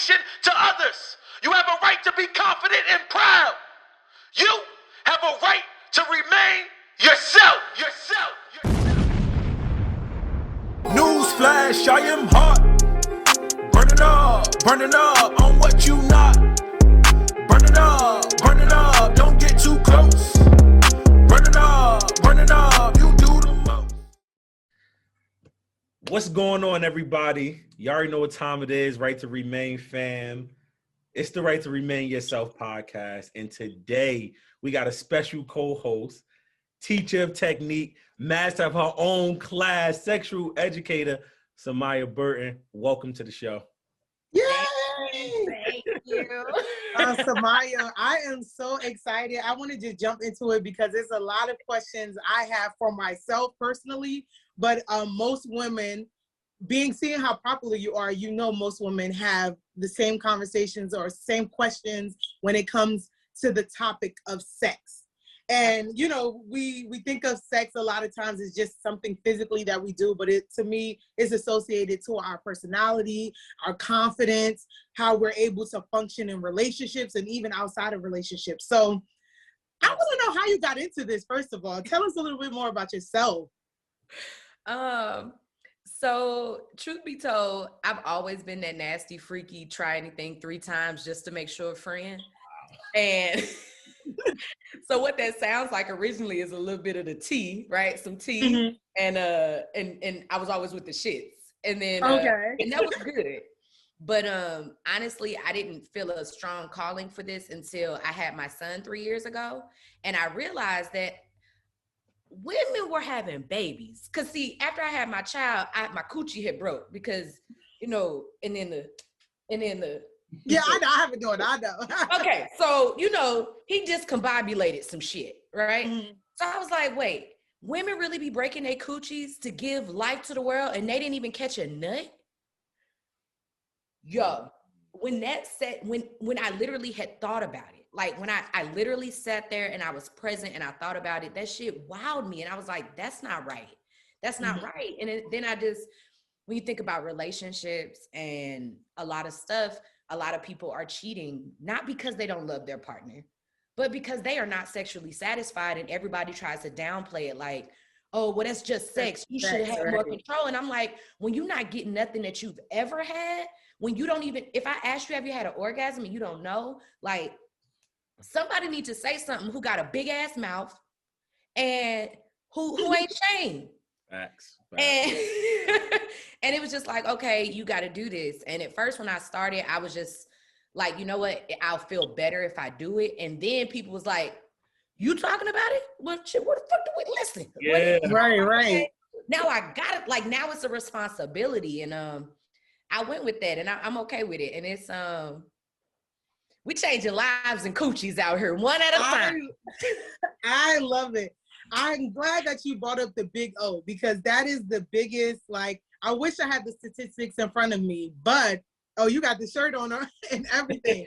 obligation to others. You have a right to be confident and proud. You have a right to remain yourself. Newsflash, I am hot. Burning up on what you not. Burning up, don't get too close. Burning up, you do the most. What's going on, everybody? You already know what time it is. Right to Remain fam. It's the Right to Remain Yourself podcast. And today we got a special co-host, teacher of technique, master of her own class, sexual educator, Samia Burton. Welcome to the show. Yay! Thank you. Samia, I am so excited. I want to just jump into it because there's a lot of questions I have for myself personally, but most women, seeing how popular you are, you know most women have the same conversations or same questions when it comes to the topic of sex. And, you know, we think of sex a lot of times as just something physically that we do, but it, to me, is associated to our personality, our confidence, how we're able to function in relationships and even outside of relationships. So I want to know how you got into this, first of all. Tell us a little bit more about yourself. So truth be told, I've always been that nasty, freaky, try anything 3 times just to make sure friend. And so what that sounds like originally is a little bit of the tea, right? Some tea. Mm-hmm. And I was always with the shits. And then and that was good. But honestly, I didn't feel a strong calling for this until I had my son 3 years ago. And I realized that women were having babies. Cause see, after I had my child, my coochie had broke because, you know, and then the yeah, I have it doing. I know. Okay, so you know, he discombobulated some shit, right? Mm-hmm. So I was like, wait, women really be breaking their coochies to give life to the world, and they didn't even catch a nut? Yo, when I literally had thought about it, like when I literally sat there and I was present and I thought about it, that shit wowed me, and I was like, that's not right. That's not right. And then when you think about relationships and a lot of stuff, a lot of people are cheating, not because they don't love their partner, but because they are not sexually satisfied, and everybody tries to downplay it like, oh, well, that's just sex. You should have more control. And I'm like, when you're not getting nothing that you've ever had, when you don't even, if I ask you, have you had an orgasm and you don't know, like somebody needs to say something who got a big ass mouth and who ain't shamed. Facts. And it was just like, okay, you got to do this. And at first when I started, I was just like, you know what? I'll feel better if I do it. And then people was like, you talking about it? Well, shit, what the fuck do we listen? Yeah. Right. Now I got it. Like now it's a responsibility. And I went with that and I'm okay with it. And it's, we changing lives and coochies out here one at a time. I love it. I'm glad that you brought up the big O, because that is the biggest, like, I wish I had the statistics in front of me, but, you got the shirt on and everything.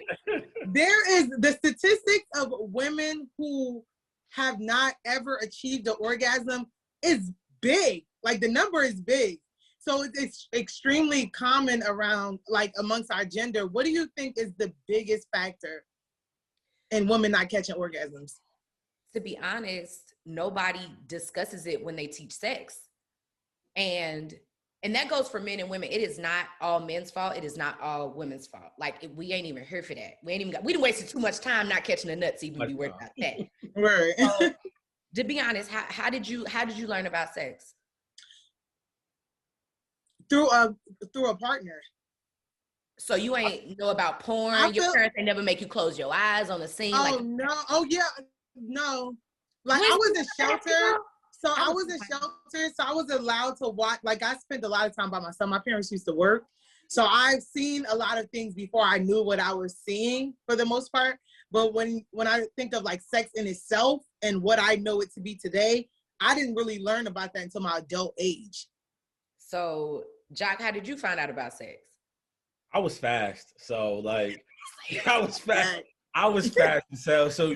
There is the statistics of women who have not ever achieved an orgasm is big. Like the number is big. So it's extremely common around, like amongst our gender. What do you think is the biggest factor in women not catching orgasms? To be honest, nobody discusses it when they teach sex. And that goes for men and women. It is not all men's fault. It is not all women's fault. Like we ain't even here for that. We done wasted too much time not catching the nuts to even be worried about that. Right. So, to be honest, how did you learn about sex? Through a partner. So you ain't know about porn? Your parents ain't never make you close your eyes on the scene? Oh, no. Oh, yeah. No. Like, I was in shelter. So I was in shelter. So I was allowed to watch. Like, I spent a lot of time by myself. My parents used to work. So I've seen a lot of things before I knew what I was seeing for the most part. But when I think of, like, sex in itself and what I know it to be today, I didn't really learn about that until my adult age. So, Joc, how did you find out about sex? I was fast. So like, I was fast to sell. So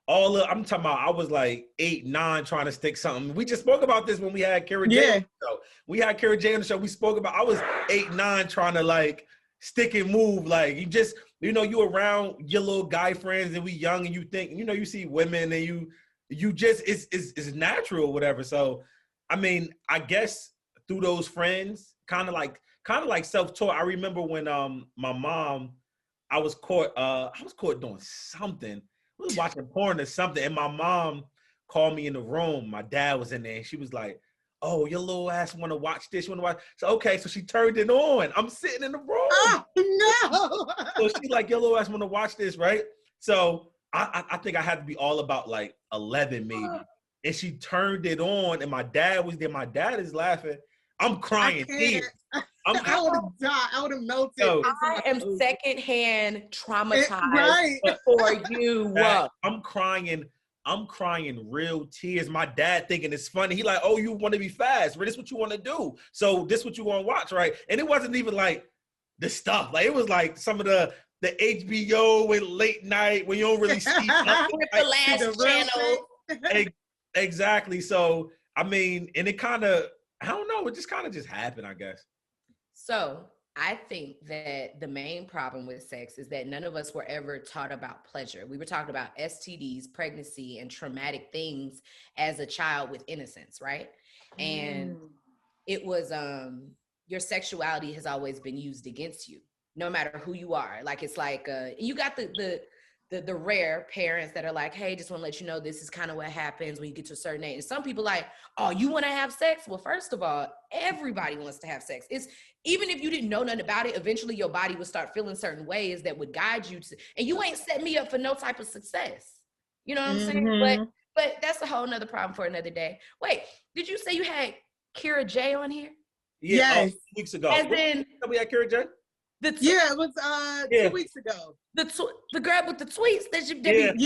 I'm talking about, I was like 8, 9 trying to stick something. We just spoke about this when we had Kara J on the show. We had Kara J on the show. We spoke about, I was 8, 9 trying to like stick and move. Like you just, you around your little guy friends and we young and you think, you see women and you just, it's natural or whatever. So, I mean, I guess through those friends, kind of like self-taught. I remember when my mom, I was caught doing something. We was watching porn or something, and my mom called me in the room. My dad was in there, and she was like, "Oh, your little ass want to watch this? You want to watch?" So okay, so she turned it on. I'm sitting in the room. Oh no! So she's like, "Your little ass want to watch this, right?" So I think I had to be all about like 11 maybe, and she turned it on, and my dad was there. My dad is laughing. I'm crying. I would have died. I would have melted. Yo, I am secondhand traumatized Right. for you. I'm crying real tears. My dad thinking it's funny. He like, oh, you want to be fast, but this what you want to do. So this what you want to watch, right? And it wasn't even like the stuff. Like it was like some of the HBO with late night when you don't really see With the last channel. Exactly. So I mean, and it kind of, I don't know, it just kind of just happened, I guess. So I think that the main problem with sex is that none of us were ever taught about pleasure. We were talking about STDs, pregnancy, and traumatic things as a child with innocence, right? And it was your sexuality has always been used against you, no matter who you are. Like it's like you got the rare parents that are like, hey, just want to let you know this is kind of what happens when you get to a certain age. And some people like, oh, you want to have sex? Well, first of all, everybody wants to have sex. It's even if you didn't know nothing about it, eventually your body would start feeling certain ways that would guide you to, and you ain't set me up for no type of success. You know what I'm saying? But that's a whole nother problem for another day. Wait, did you say you had Kira J on here? Yeah, yes. 2 weeks ago. As in, we had Kira J? It was 2 weeks ago. The girl with the tweets that you did.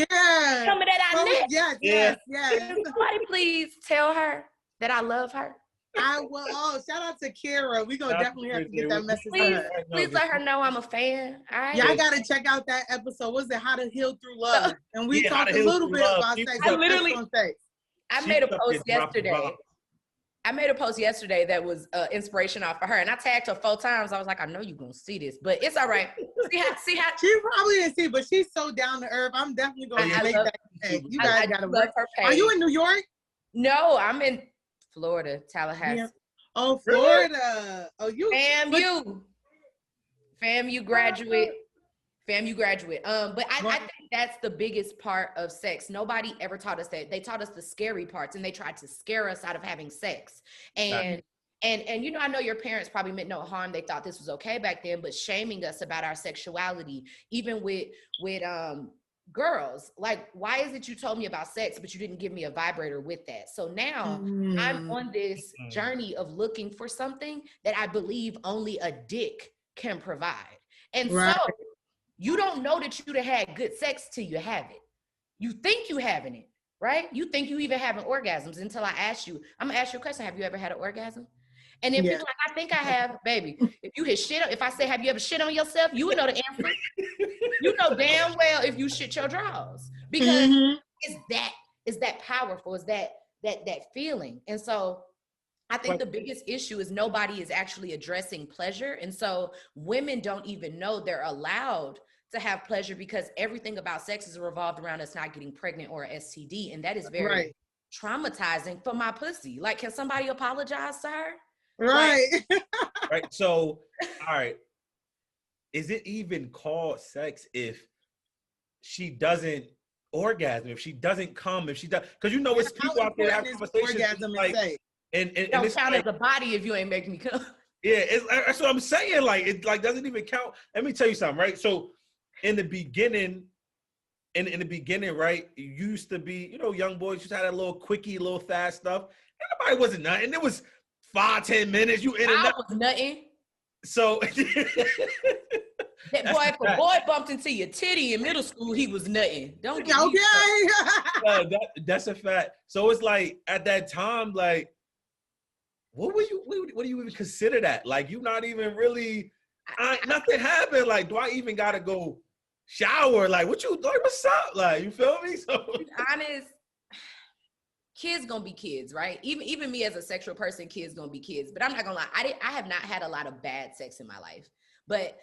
Coming at our neck. Yes. Somebody please tell her that I love her. I will. Oh, shout out to Kira. We're gonna definitely have to get that message to her. Please let her know I'm a fan. All right. Yeah, I gotta check out that episode. Was it How to Heal Through Love? And we talked a little bit about sex. I made a post yesterday. I made a post yesterday that was inspiration off of her, and I tagged her 4 times. I was like, I know you're gonna see this, but it's all right. See how she probably didn't see, but she's so down to earth. I'm definitely gonna make that. You guys gotta love her page. Are you in New York? No, I'm in Florida, Tallahassee. Yeah. Oh, Florida. Oh, you FAMU graduate. But I think that's the biggest part of sex. Nobody ever taught us that. They taught us the scary parts, and they tried to scare us out of having sex. And I know your parents probably meant no harm. They thought this was okay back then, but shaming us about our sexuality, even with girls, like, why is it you told me about sex, but you didn't give me a vibrator with that? So now I'm on this journey of looking for something that I believe only a dick can provide. And so you don't know that you'd have had good sex till you have it. You think you having it, right? You think you even having orgasms until I ask you. I'm gonna ask you a question. Have you ever had an orgasm? And if you're like, I think I have, baby. If you hit shit, if I say, have you ever shit on yourself? You would know the answer. You know damn well if you shit your drawers, because it's that powerful. It's that feeling. And so I think the biggest issue is nobody is actually addressing pleasure. And so women don't even know they're allowed to have pleasure, because everything about sex is revolved around us not getting pregnant or STD. And that is very traumatizing for my pussy. Like, can somebody apologize to her? Right. Right. So, all right. Is it even called sex if she doesn't orgasm, if she doesn't come, if she does? Because it's people out there that have conversations like, and don't it's count like, as a body if you ain't making me come. Yeah, that's what I'm saying. Like, it like doesn't even count. Let me tell you something, right? So, in the beginning, right, you used to be, young boys used to have that little quickie, little fast stuff. And nobody wasn't nothing. It was 5-10 minutes. You in and out. I was nothing. So that boy, if a boy bumped into your titty in middle school, he was nothing. Don't get that's a fact. So it's like at that time, like, what do you even consider that? Like, you not even really, nothing happened. Like, do I even gotta go shower? Like, what's up? Like, you feel me? So to be honest, kids gonna be kids, right? Even me as a sexual person, kids gonna be kids. But I'm not gonna lie, I have not had a lot of bad sex in my life. But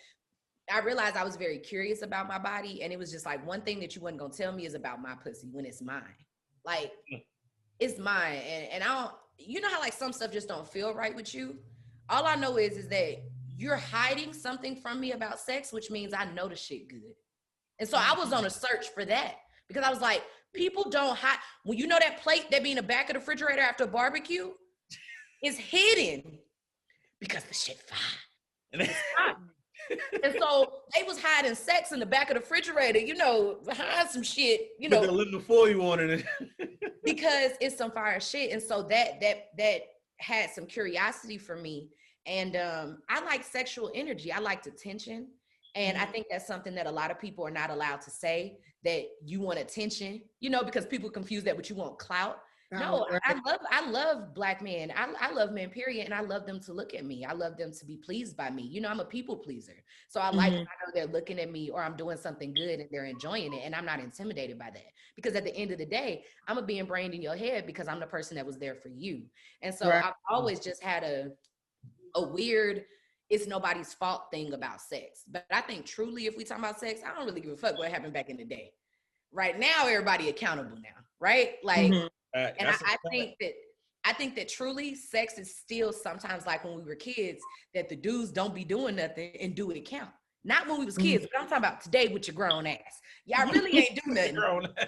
I realized I was very curious about my body, and it was just like, one thing that you wasn't gonna tell me is about my pussy when it's mine. Like, it's mine, and I don't. You know how like some stuff just don't feel right with you. All I know is that you're hiding something from me about sex, which means I know the shit good. And so I was on a search for that because I was like, people don't hide. Well, you know that plate that be in the back of the refrigerator after a barbecue is hidden because the shit fine. It's fine. And so they was hiding sex in the back of the refrigerator, you know, behind some shit, you know. Put the little foil on it. Because it's some fire shit. And so that had some curiosity for me. And I like sexual energy. I liked attention. And I think that's something that a lot of people are not allowed to say, that you want attention, you know, because people confuse that with you want clout. No, I love Black men. I love men, period. And I love them to look at me. I love them to be pleased by me. You know, I'm a people pleaser. So I like when I know they're looking at me or I'm doing something good and they're enjoying it. And I'm not intimidated by that. Because at the end of the day, I'm going to be ingrained in your head because I'm the person that was there for you. And so I've always just had a weird, it's nobody's fault thing about sex. But I think truly, if we talk about sex, I don't really give a fuck what happened back in the day. Right now, everybody accountable now, right? Like, and I think that truly sex is still sometimes like when we were kids, that the dudes don't be doing nothing and do it count. Not when we was kids, but I'm talking about today with your grown ass. Y'all really ain't do nothing.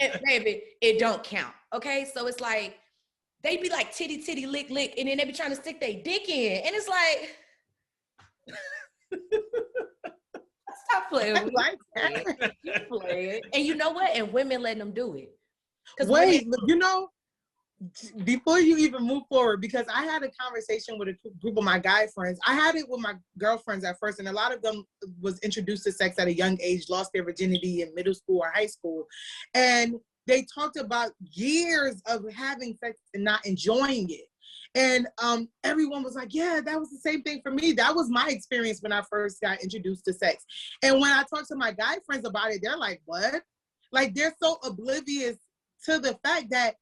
And baby, it don't count. Okay, so it's like they be like titty lick, and then they be trying to stick their dick in, and it's like, stop playing with me. You play it, and you know what? And women letting them do it. Wait, you know, before you even move forward, because I had a conversation with a group of my guy friends. I had it with my girlfriends at first, and a lot of them was introduced to sex at a young age, lost their virginity in middle school or high school. And they talked about years of having sex and not enjoying it. And everyone was like, yeah, that was the same thing for me. That was my experience when I first got introduced to sex. And when I talked to my guy friends about it, they're like, what? Like, they're so oblivious to the fact that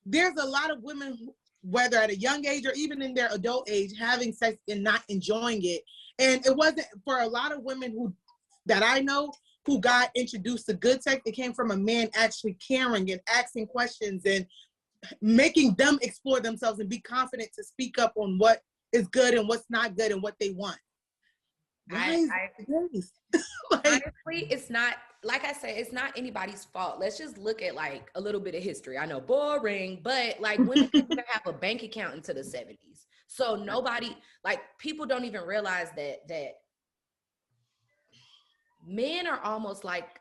there's a lot of women, whether at a young age or even in their adult age, having sex and not enjoying it. And it wasn't for a lot of women that I know who got introduced to good sex. It came from a man actually caring and asking questions and making them explore themselves and be confident to speak up on what is good and what's not good and what they want. Honestly, it's not, like I said, it's not anybody's fault. Let's just look at like a little bit of history. I know, boring, but like women didn't have a bank account into the 70s. So nobody, like, people don't even realize that men are almost like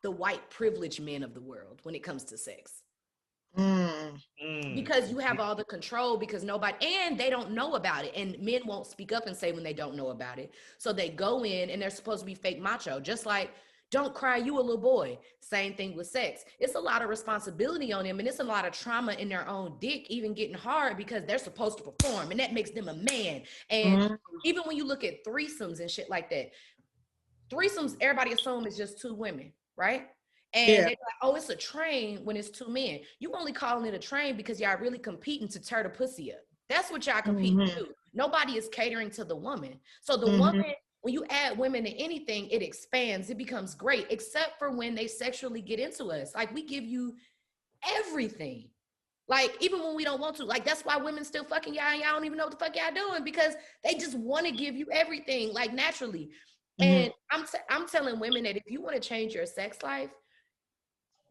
the white privileged men of the world when it comes to sex. Because you have all the control, because and they don't know about it, and men won't speak up and say when they don't know about it, so they go in and they're supposed to be fake macho, just like, don't cry, you a little boy. Same thing with sex. It's a lot of responsibility on them, and it's a lot of trauma in their own dick even getting hard because they're supposed to perform, and that makes them a man. And even when you look at threesomes and shit like that, threesomes, everybody assumes it's just two women, right? And they're like, oh, it's a train when it's two men. You only calling it a train because y'all really competing to tear the pussy up. That's what y'all competing to do. Nobody is catering to the woman. So the woman, when you add women to anything, it expands, it becomes great, except for when they sexually get into us. Like, we give you everything. Like, even when we don't want to. Like, that's why women still fucking y'all and y'all don't even know what the fuck y'all doing, because they just want to give you everything, like, naturally. And I'm telling women that if you want to change your sex life,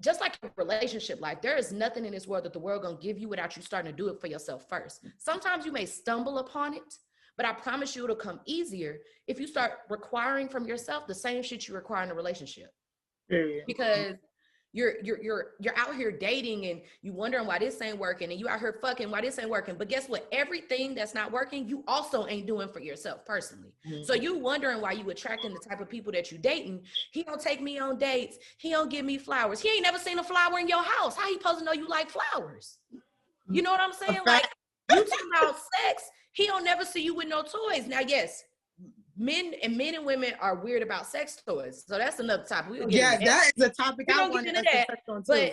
just like a relationship life, there is nothing in this world that the world gonna give you without you starting to do it for yourself first. Sometimes you may stumble upon it, but I promise you it'll come easier if you start requiring from yourself the same shit you require in a relationship. Because you're out here dating and you wondering why this ain't working, and you out here fucking why this ain't working. But guess what? Everything that's not working, you also ain't doing for yourself personally. So you wondering why you attracting the type of people that you dating. He don't take me on dates. He don't give me flowers. He ain't never seen a flower in your house. How he supposed to know you like flowers? You know what I'm saying? Like, you talking about sex, he don't never see you with no toys. Now, yes, men and women are weird about sex toys, so that's another topic. That is a topic I want to touch on too.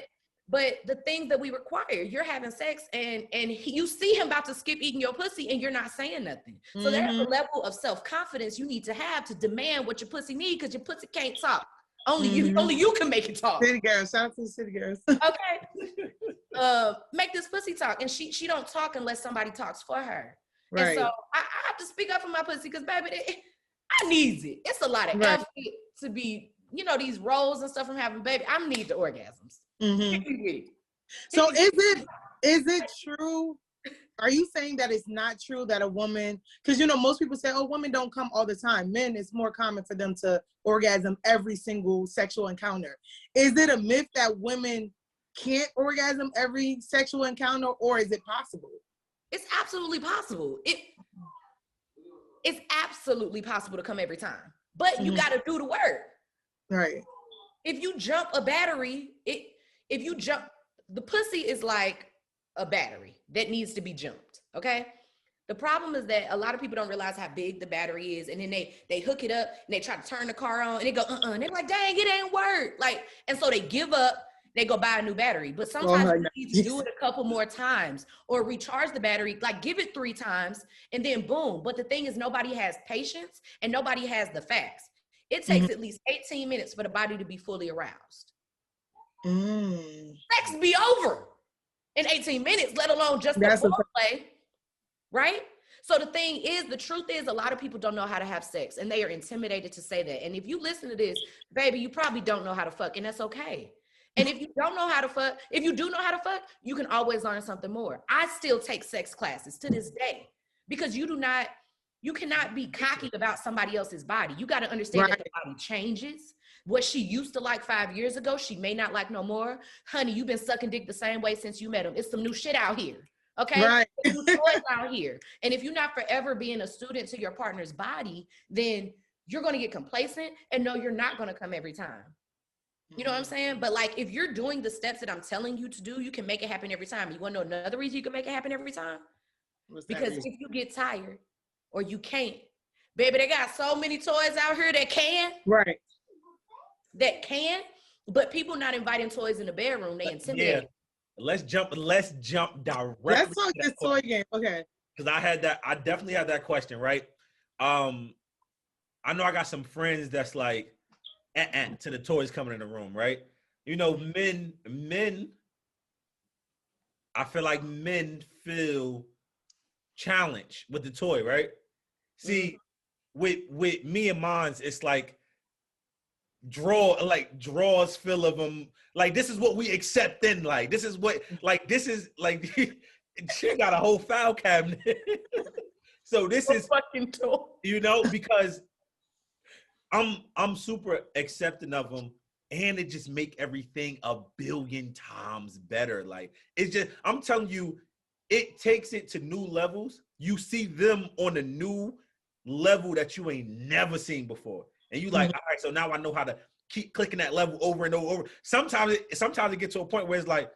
But the things that we require, you're having sex and you see him about to skip eating your pussy and you're not saying nothing. So there's a level of self-confidence you need to have to demand what your pussy needs, because your pussy can't talk. Only you can make it talk. City girls, shout out to the city girls. Okay. Make this pussy talk. And she don't talk unless somebody talks for her. Right. And so I have to speak up for my pussy, because baby, I needs it. It's a lot of effort to be, you know, these roles and stuff from having baby. I need the orgasms. So is it true? Are you saying that it's not true that a woman, because you know most people say, oh, women don't come all the time. Men, it's more common for them to orgasm every single sexual encounter. Is it a myth that women can't orgasm every sexual encounter, or is it possible? It's absolutely possible. It's absolutely possible to come every time, but you got to do the work. Right. If you jump a battery, the pussy is like a battery that needs to be jumped. Okay. The problem is that a lot of people don't realize how big the battery is, and then they hook it up and they try to turn the car on and they go, and they're like, dang, it ain't work. Like, and so they give up, they go buy a new battery. But sometimes you need to do it a couple more times or recharge the battery, like give it 3 times and then boom. But the thing is, nobody has patience and nobody has the facts. It takes at least 18 minutes for the body to be fully aroused. Sex be over in 18 minutes, let alone just the foreplay, right? So the truth is, a lot of people don't know how to have sex and they are intimidated to say that. And if you listen to this, baby, you probably don't know how to fuck, and that's okay. And if you don't know how to fuck, if you do know how to fuck, you can always learn something more. I still take sex classes to this day, because you cannot be cocky about somebody else's body. You got to understand that the body changes. What she used to like 5 years ago, she may not like no more. Honey, you've been sucking dick the same way since you met him. It's some new shit out here. Okay? Right. There's new toys out here. And if you're not forever being a student to your partner's body, then you're going to get complacent and no, you're not going to come every time. You know what I'm saying? But like, if you're doing the steps that I'm telling you to do, you can make it happen every time. You want to know another reason you can make it happen every time? Because if you get tired or you can't, baby, they got so many toys out here that can. Right. That can, but people not inviting toys in the bedroom. They intimidate. Yeah. Let's jump directly. Let's talk this toy game. Okay. Because I definitely had that question, right? I know I got some friends that's like, to the toys coming in the room, right? You know, men, I feel like men feel challenged with the toy, right? See, with me and mines, it's like draws full of them. Like, this is what we accept in, like, this is what, like, this is like, she got a whole file cabinet. So this is fucking toy, you know, because I'm super accepting of them, and it just make everything a billion times better. Like, it's just, I'm telling you, it takes it to new levels. You see them on a new level that you ain't never seen before. And you like, all right, so now I know how to keep clicking that level over and over. Sometimes it gets to a point where it's like,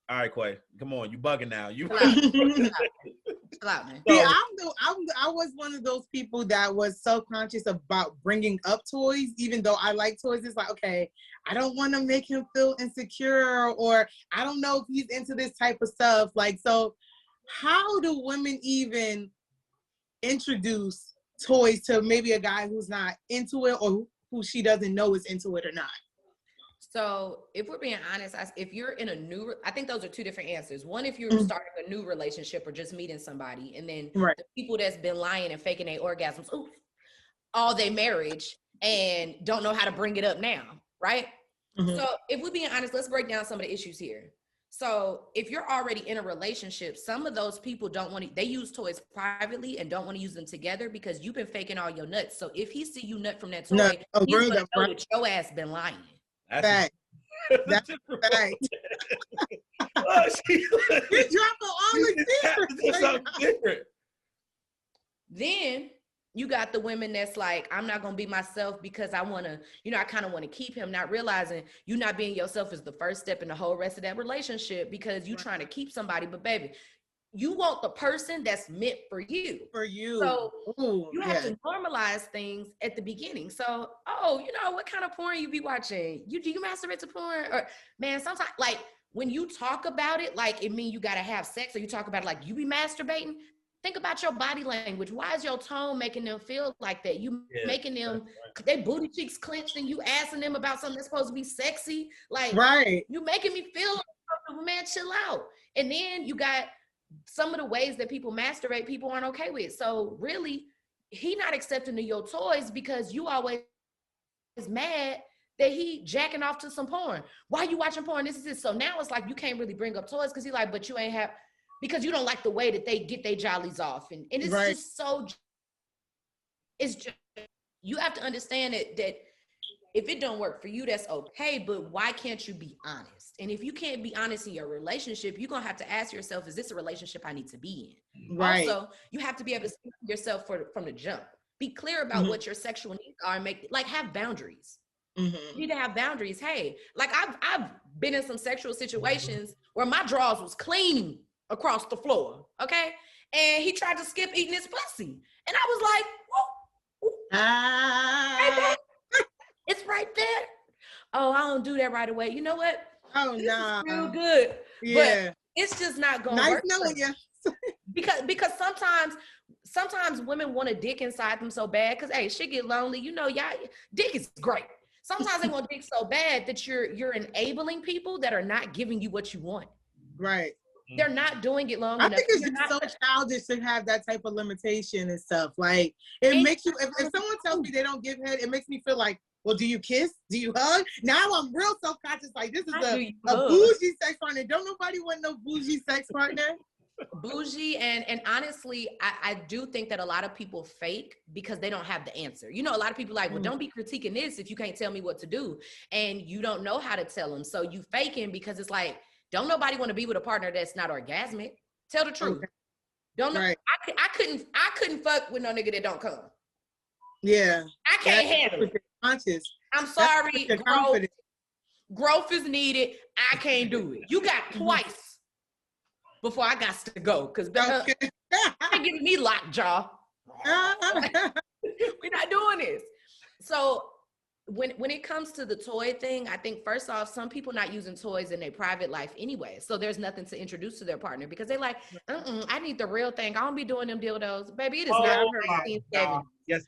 all right, Quay, come on, you bugging now. You out, man. See, I was one of those people that was self-conscious about bringing up toys, even though I like toys. It's like, okay, I don't want to make him feel insecure, or I don't know if he's into this type of stuff. Like, so how do women even introduce toys to maybe a guy who's not into it, or who she doesn't know is into it or not? So if we're being honest, if you're in a new, I think those are two different answers. One, if you're starting a new relationship or just meeting somebody, and then the people that's been lying and faking their orgasms all their marriage and don't know how to bring it up now, right? So if we're being honest, let's break down some of the issues here. So if you're already in a relationship, some of those people they use toys privately and don't want to use them together because you've been faking all your nuts. So if he see you nut from that toy, he's going to know that your ass been lying. That's right. You dropping all the secrets. Different. Then you got the women that's like, I'm not gonna be myself because I wanna, I kind of want to keep him, not realizing you not being yourself is the first step in the whole rest of that relationship, because you trying to keep somebody. But baby, you want the person that's meant for you. So you have to normalize things at the beginning. So, what kind of porn you be watching? Do you masturbate to porn? Or man, sometimes like when you talk about it, like it mean you gotta have sex, or you talk about it like you be masturbating, think about your body language. Why is your tone making them feel like that? You making them, they booty cheeks clenched and you asking them about something that's supposed to be sexy. Like, you making me feel like, man, chill out. And then you got some of the ways that people masturbate, people aren't okay with. So really, he not accepting of your toys because you always mad that he jacking off to some porn. Why you watching porn? This is it. So now it's like you can't really bring up toys because he's like, but you ain't have, because you don't like the way that they get their jollies off. And it's just so, it's just, you have to understand that if it don't work for you, that's okay, but why can't you be honest? And if you can't be honest in your relationship, you're gonna have to ask yourself, is this a relationship I need to be in? Also, you have to be able to speak to yourself from the jump. Be clear about what your sexual needs are and have boundaries. You need to have boundaries. Hey, like I've been in some sexual situations where my drawers was clean across the floor, okay? And he tried to skip eating his pussy. And I was like, right it's right there. Oh, I don't do that right away. You know what? Oh, no. Real good. Yeah. But it's just not going to work. Nice knowing you. because sometimes women want a dick inside them so bad because, hey, shit get lonely. You know, y'all, dick is great. Sometimes they want dick so bad that you're enabling people that are not giving you what you want. Right. They're not doing it long enough. I think it's just so childish to have that type of limitation and stuff. Like, it makes you, if someone tells me they don't give head, it makes me feel like, well, do you kiss? Do you hug? Now I'm real self-conscious. Like, this is a bougie sex partner. Don't nobody want no bougie sex partner. Bougie, and honestly, I do think that a lot of people fake because they don't have the answer. You know, a lot of people like, well, don't be critiquing this if you can't tell me what to do. And you don't know how to tell them. So you faking because it's like, don't nobody want to be with a partner that's not orgasmic. Tell the truth. Okay. Don't know. Right. I couldn't fuck with no nigga that don't come. Yeah. I can't handle it. Conscious. I'm sorry. Growth is needed. I can't do it. You got twice before I got to go. Because they're giving me lockjaw. We're not doing this. So when it comes to the toy thing, I think first off, some people not using toys in their private life anyway. So there's nothing to introduce to their partner because they like, I need the real thing. I don't be doing them dildos. Baby, it is not her. Yes.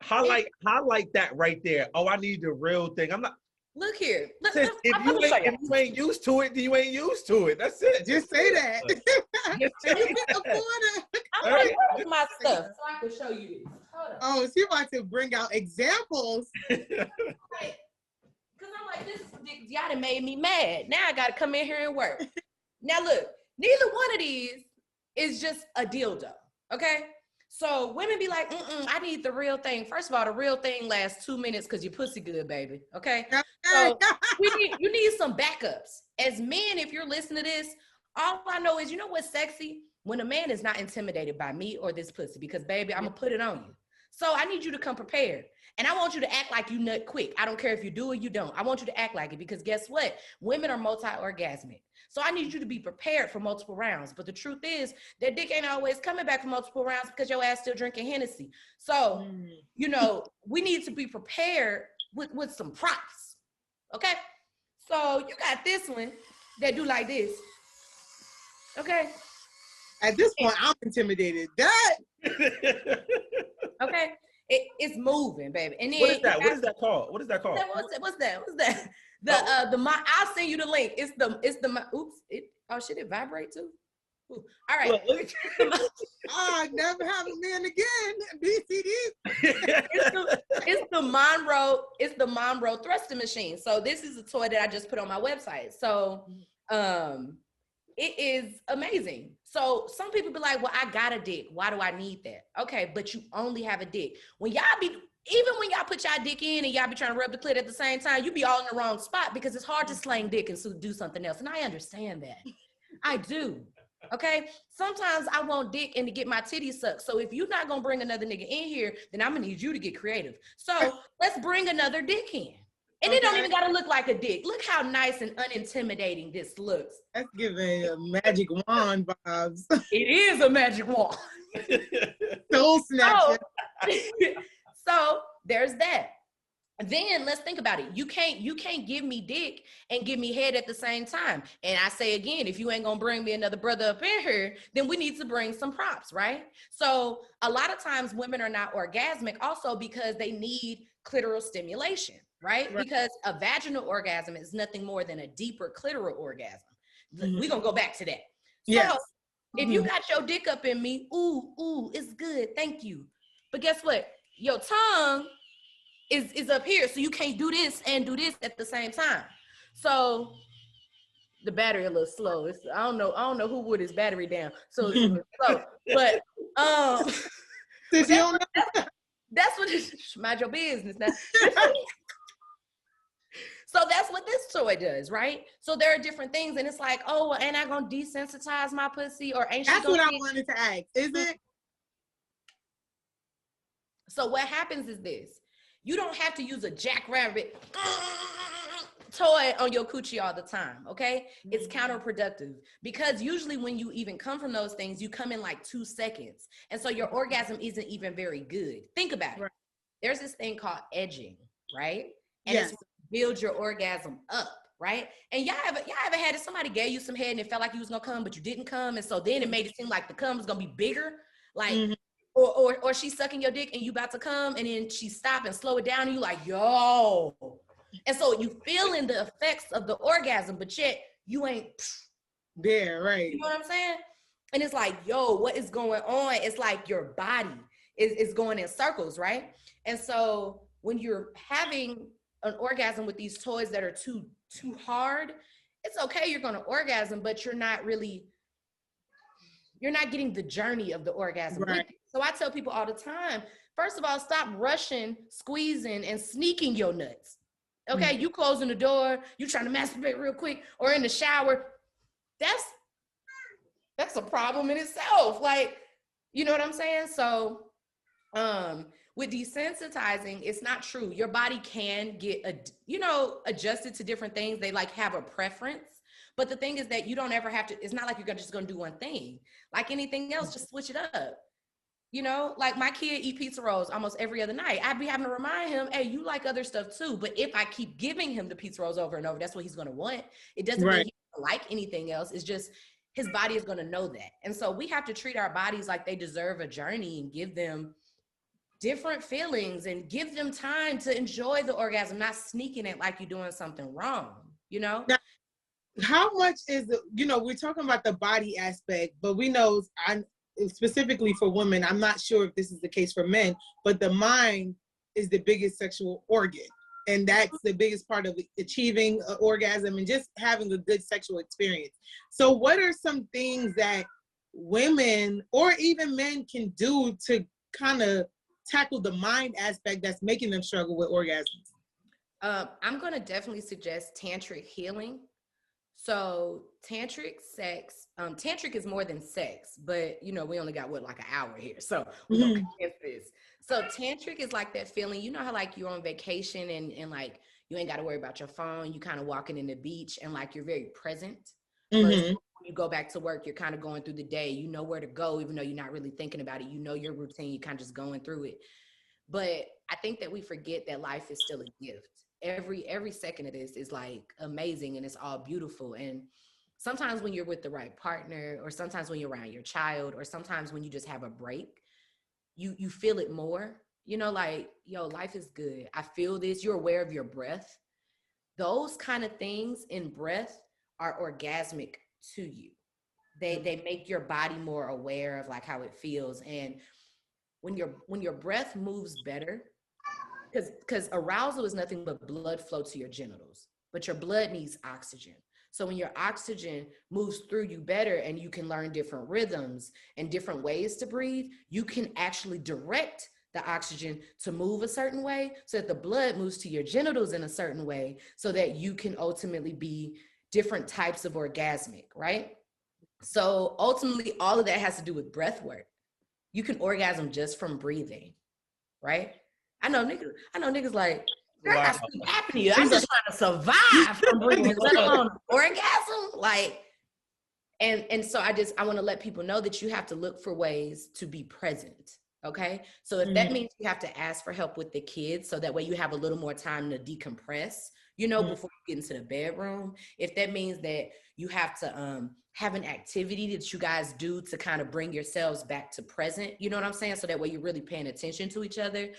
Highlight that right there. Oh, I need the real thing. I'm not. Look here. If you ain't used to it, then you ain't used to it. That's it. Just say that. Just say I'm like, where's my stuff so I can show you this. Oh, she about to bring out examples. Because I'm like, this is ridiculous. Y'all done made me mad. Now I got to come in here and work. Now look, neither one of these is just a dildo, okay? So women be like, I need the real thing. First of all, the real thing lasts 2 minutes because your pussy good, baby, okay? So you need some backups. As men, if you're listening to this, all I know is, you know what's sexy? When a man is not intimidated by me or this pussy, because baby, I'm gonna put it on you. So I need you to come prepared. And I want you to act like you nut quick. I don't care if you do or you don't. I want you to act like it because guess what? Women are multi-orgasmic. So I need you to be prepared for multiple rounds. But the truth is that dick ain't always coming back for multiple rounds because your ass still drinking Hennessy. So, you know, we need to be prepared with some props. Okay? So you got this one that do like this. Okay? At this point, I'm intimidated. That. Okay? It's moving, baby. And then what is that? What is that called? What's that? What's that? I'll send you the link. It's the oops. Oh shit! It vibrate too. Ooh. All right. I never have a man again. BCD. It's the Monroe thrusting machine. So this is a toy that I just put on my website. So it is amazing. So some people be like, well, I got a dick. Why do I need that? Okay, but you only have a dick. Even when y'all put y'all dick in and y'all be trying to rub the clit at the same time, you be all in the wrong spot because it's hard to slang dick and do something else. And I understand that. I do. Okay? Sometimes I want dick and to get my titties sucked. So if you're not going to bring another nigga in here, then I'm going to need you to get creative. So let's bring another dick in. And it don't even got to look like a dick. Look how nice and unintimidating this looks. That's giving a magic wand vibes. It is a magic wand. Soul snatcher. So there's that. then let's think about it. You can't give me dick and give me head at the same time. And I say again, if you ain't gonna bring me another brother up in here, then we need to bring some props, right? So a lot of times women are not orgasmic also because they need clitoral stimulation, right? Because a vaginal orgasm is nothing more than a deeper clitoral orgasm. We're gonna go back to that. Yes. So if you got your dick up in me, ooh, it's good, thank you. But guess what? Your tongue is up here, so you can't do this and do this at the same time. So the battery a little slow. I don't know who would his battery down, so it's a little slow. But that's what it's, mind your business now. So that's what this toy does, right? So there are different things, and it's like, oh, well, ain't I gonna desensitize my pussy, or ain't she That's gonna what I wanted to ask. Is it? So what happens is this. You don't have to use a jackrabbit toy on your coochie all the time, okay? It's counterproductive because usually when you even come from those things, you come in like 2 seconds. And so your orgasm isn't even very good. Think about it. There's this thing called edging, right? And it's build your orgasm up, right? And y'all ever had it, somebody gave you some head and it felt like you was gonna come, but you didn't come. And so then it made it seem like the cum was gonna be bigger. Like, or she's sucking your dick and you about to come and then she stop and slow it down and you like, yo. And so you feeling the effects of the orgasm, but yet you ain't there, right? You know what I'm saying? And it's like, yo, what is going on? It's like your body is going in circles, right? And so when you're having an orgasm with these toys that are too hard, it's okay, you're gonna orgasm, but you're not getting the journey of the orgasm. Right. So I tell people all the time, first of all, stop rushing, squeezing, and sneaking your nuts. Okay, you closing the door, you trying to masturbate real quick, or in the shower. That's a problem in itself. Like, you know what I'm saying? So with desensitizing, it's not true. Your body can get, adjusted to different things. They like have a preference. But the thing is that you don't ever have to, it's not like you're just gonna do one thing. Like anything else, just switch it up. You know, like my kid eat pizza rolls almost every other night. I'd be having to remind him, hey, you like other stuff too. But if I keep giving him the pizza rolls over and over, that's what he's gonna want. It doesn't mean he doesn't like anything else. It's just his body is gonna know that. And so we have to treat our bodies like they deserve a journey and give them different feelings and give them time to enjoy the orgasm, not sneaking it like you're doing something wrong, you know? Now, how much is, we're talking about the body aspect, but we know, specifically for women, I'm not sure if this is the case for men, but the mind is the biggest sexual organ. And that's the biggest part of achieving an orgasm and just having a good sexual experience. So what are some things that women or even men can do to kind of tackle the mind aspect that's making them struggle with orgasms? I'm going to definitely suggest tantric healing. So tantric sex, tantric is more than sex, but we only got like an hour here. So we're going to condense this. So tantric is like that feeling, you know how like you're on vacation and like you ain't got to worry about your phone. You kind of walking in the beach and like you're very present. When you go back to work, you're kind of going through the day, you know where to go, even though you're not really thinking about it. You know your routine, you kind of just going through it. But I think that we forget that life is still a gift. Every second of this is like amazing and it's all beautiful. And sometimes when you're with the right partner, or sometimes when you're around your child, or sometimes when you just have a break, you feel it more, like, yo, life is good. I feel this. You're aware of your breath. Those kind of things in breath are orgasmic to you. They make your body more aware of like how it feels. And when your breath moves better, because arousal is nothing but blood flow to your genitals, but your blood needs oxygen. So when your oxygen moves through you better and you can learn different rhythms and different ways to breathe, you can actually direct the oxygen to move a certain way so that the blood moves to your genitals in a certain way so that you can ultimately be different types of orgasmic, right? So ultimately, all of that has to do with breath work. You can orgasm just from breathing, right? I know niggas like, girl, I sleep apnea. I'm just trying to survive from breathing, let alone orgasm. Like, and so I want to let people know that you have to look for ways to be present. Okay. So if that means you have to ask for help with the kids, so that way you have a little more time to decompress, you know, before you get into the bedroom. If that means that you have to have an activity that you guys do to kind of bring yourselves back to present, you know what I'm saying? So that way you're really paying attention to each other.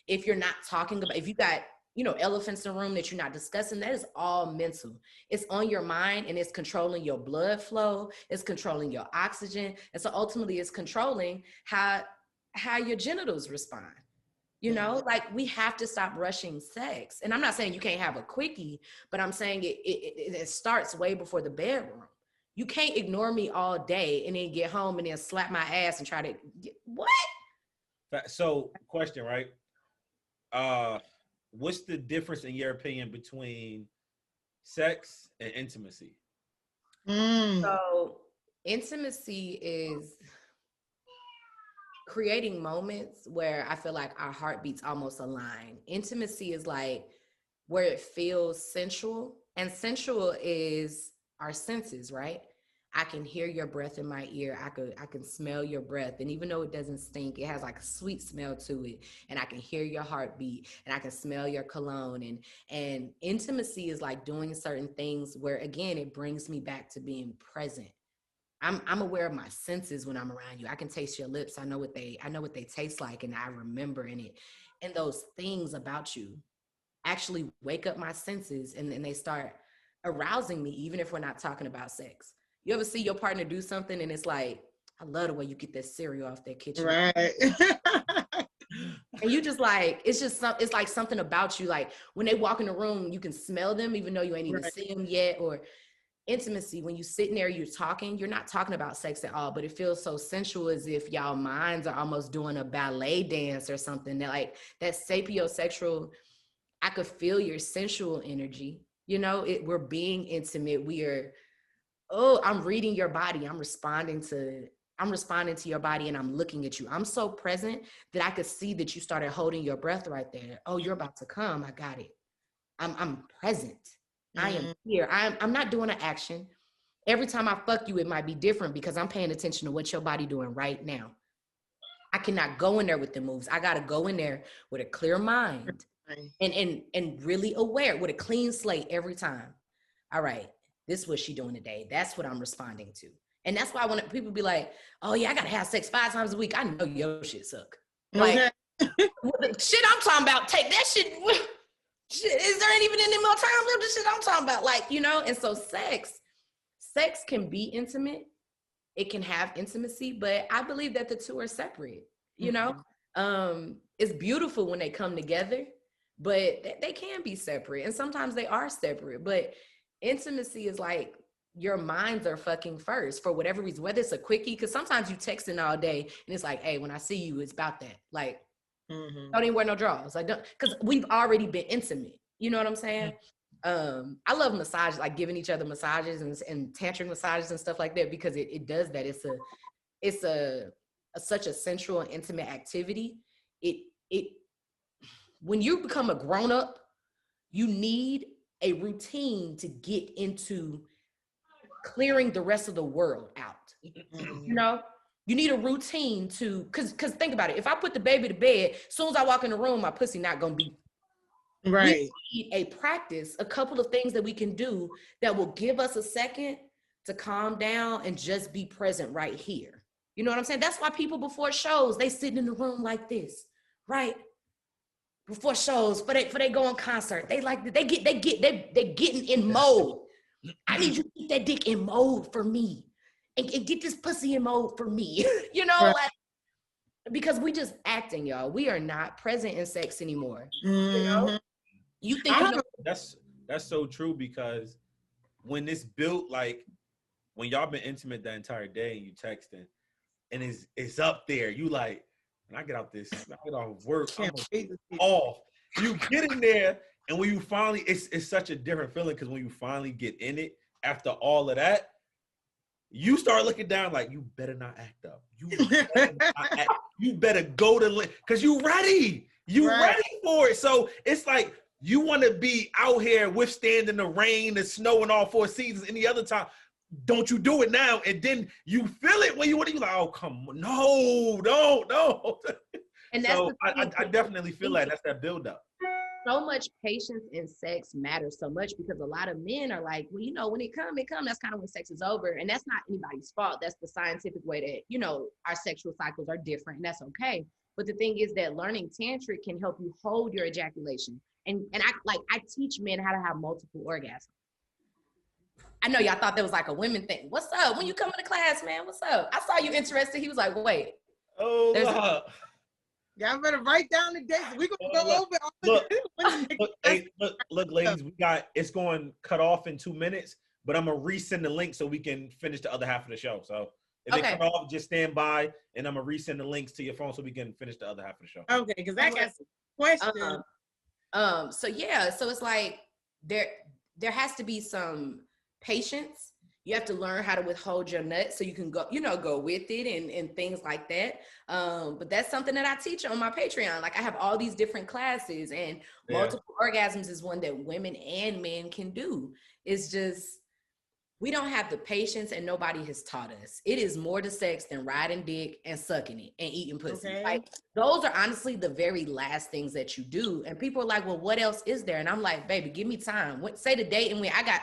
If you're not talking about, if you got, you know, elephants in the room that you're not discussing, that is all mental. It's on your mind, and it's controlling your blood flow. It's controlling your oxygen. And so ultimately it's controlling how your genitals respond. You know, like, we have to stop rushing sex. And I'm not saying you can't have a quickie, but I'm saying it starts way before the bedroom. You can't ignore me all day and then get home and then slap my ass and try to what? So, question, right? What's the difference in your opinion between sex and intimacy? So intimacy is creating moments where I feel like our heartbeats almost align. Intimacy is like where it feels sensual, and sensual is our senses, right? I can hear your breath in my ear. I can smell your breath. And even though it doesn't stink, it has like a sweet smell to it. And I can hear your heartbeat, and I can smell your cologne. And intimacy is like doing certain things where, again, it brings me back to being present. I'm aware of my senses when I'm around you. I can taste your lips. I know what they taste like, and I remember in it. And those things about you actually wake up my senses, and then they start arousing me, even if we're not talking about sex. You ever see your partner do something and it's like, I love the way you get that cereal off that kitchen. Right. And you just like, it's like something about you. Like when they walk in the room, you can smell them, even though you ain't even seen them yet. Or intimacy, when you sitting there, you're talking, you're not talking about sex at all, but it feels so sensual, as if y'all minds are almost doing a ballet dance or something. That like that sapiosexual, I could feel your sensual energy. You know, we're being intimate. I'm reading your body. I'm responding to your body, and I'm looking at you. I'm so present that I could see that you started holding your breath right there. Oh, you're about to come. I got it. I'm present. I am here. I'm not doing an action. Every time I fuck you, it might be different because I'm paying attention to what your body doing right now. I cannot go in there with the moves. I got to go in there with a clear mind and really aware, with a clean slate every time. All right, this is what she doing today. That's what I'm responding to. And that's why when people be like, oh yeah, I got to have sex 5 times a week, I know your shit suck. Like, shit I'm talking about, take that shit. Is there even any more time for the shit I'm talking about? Like, you know, and so sex can be intimate. It can have intimacy, but I believe that the two are separate, you know? It's beautiful when they come together, but they can be separate. And sometimes they are separate, but intimacy is like your minds are fucking first for whatever reason, whether it's a quickie, because sometimes you texting all day and it's like, hey, when I see you, it's about that. Like, don't even wear no drawers. Like, don't, because we've already been intimate. You know what I'm saying? I love massages, like giving each other massages and tantric massages and stuff like that, because it does that. It's such a sensual and intimate activity. When you become a grown up, you need a routine to get into clearing the rest of the world out. You know? You need a routine to, cause think about it. If I put the baby to bed, as soon as I walk in the room, my pussy not gonna be right. We need a practice, a couple of things that we can do that will give us a second to calm down and just be present right here. You know what I'm saying? That's why people before shows, they sit in the room like this, right? Before shows, for they go on concert, they getting in mode. I need you to get that dick in mode for me. And get this pussy in mode for me, you know, right. Like, because we just acting, y'all. We are not present in sex anymore. You know, you think that's so true, because when it's built, like when y'all been intimate the entire day and you texting, and it's up there, you like, when I get off work, I'm off. You get in there, and when you finally, it's such a different feeling, because when you finally get in it after all of that, you start looking down like, you better not act up. You better go to, because you ready. Ready for it. So it's like, you want to be out here withstanding the rain, the snow, and all 4 seasons. Any other time, don't you do it now? And then you feel it when you want to, like, oh, come on, no. And that's so I definitely feel like that's that buildup. So much patience in sex matters so much because a lot of men are like, well, you know, when it come, that's kind of when sex is over. And that's not anybody's fault. That's the scientific way that, you know, our sexual cycles are different, and that's okay. But the thing is that learning tantric can help you hold your ejaculation. And I teach men how to have multiple orgasms. I know y'all thought that was like a women thing. What's up? When you come into class, man, what's up? I saw you interested. He was like, wait. Oh, y'all better write down the dates. We're going to go over. Look, ladies, it's going to cut off in 2 minutes, but I'm going to resend the link so we can finish the other half of the show. So if it cut off, just stand by, and I'm going to resend the links to your phone so we can finish the other half of the show. Okay, because I got some questions. So it's like there has to be some patience. You have to learn how to withhold your nut so you can go with it and things like that. But that's something that I teach on my Patreon. Like I have all these different classes, and multiple orgasms is one that women and men can do. It's just, we don't have the patience, and nobody has taught us. It is more to sex than riding dick and sucking it and eating pussy. Okay. Like those are honestly the very last things that you do. And people are like, well, what else is there? And I'm like, baby, give me time. Say the date, and when I got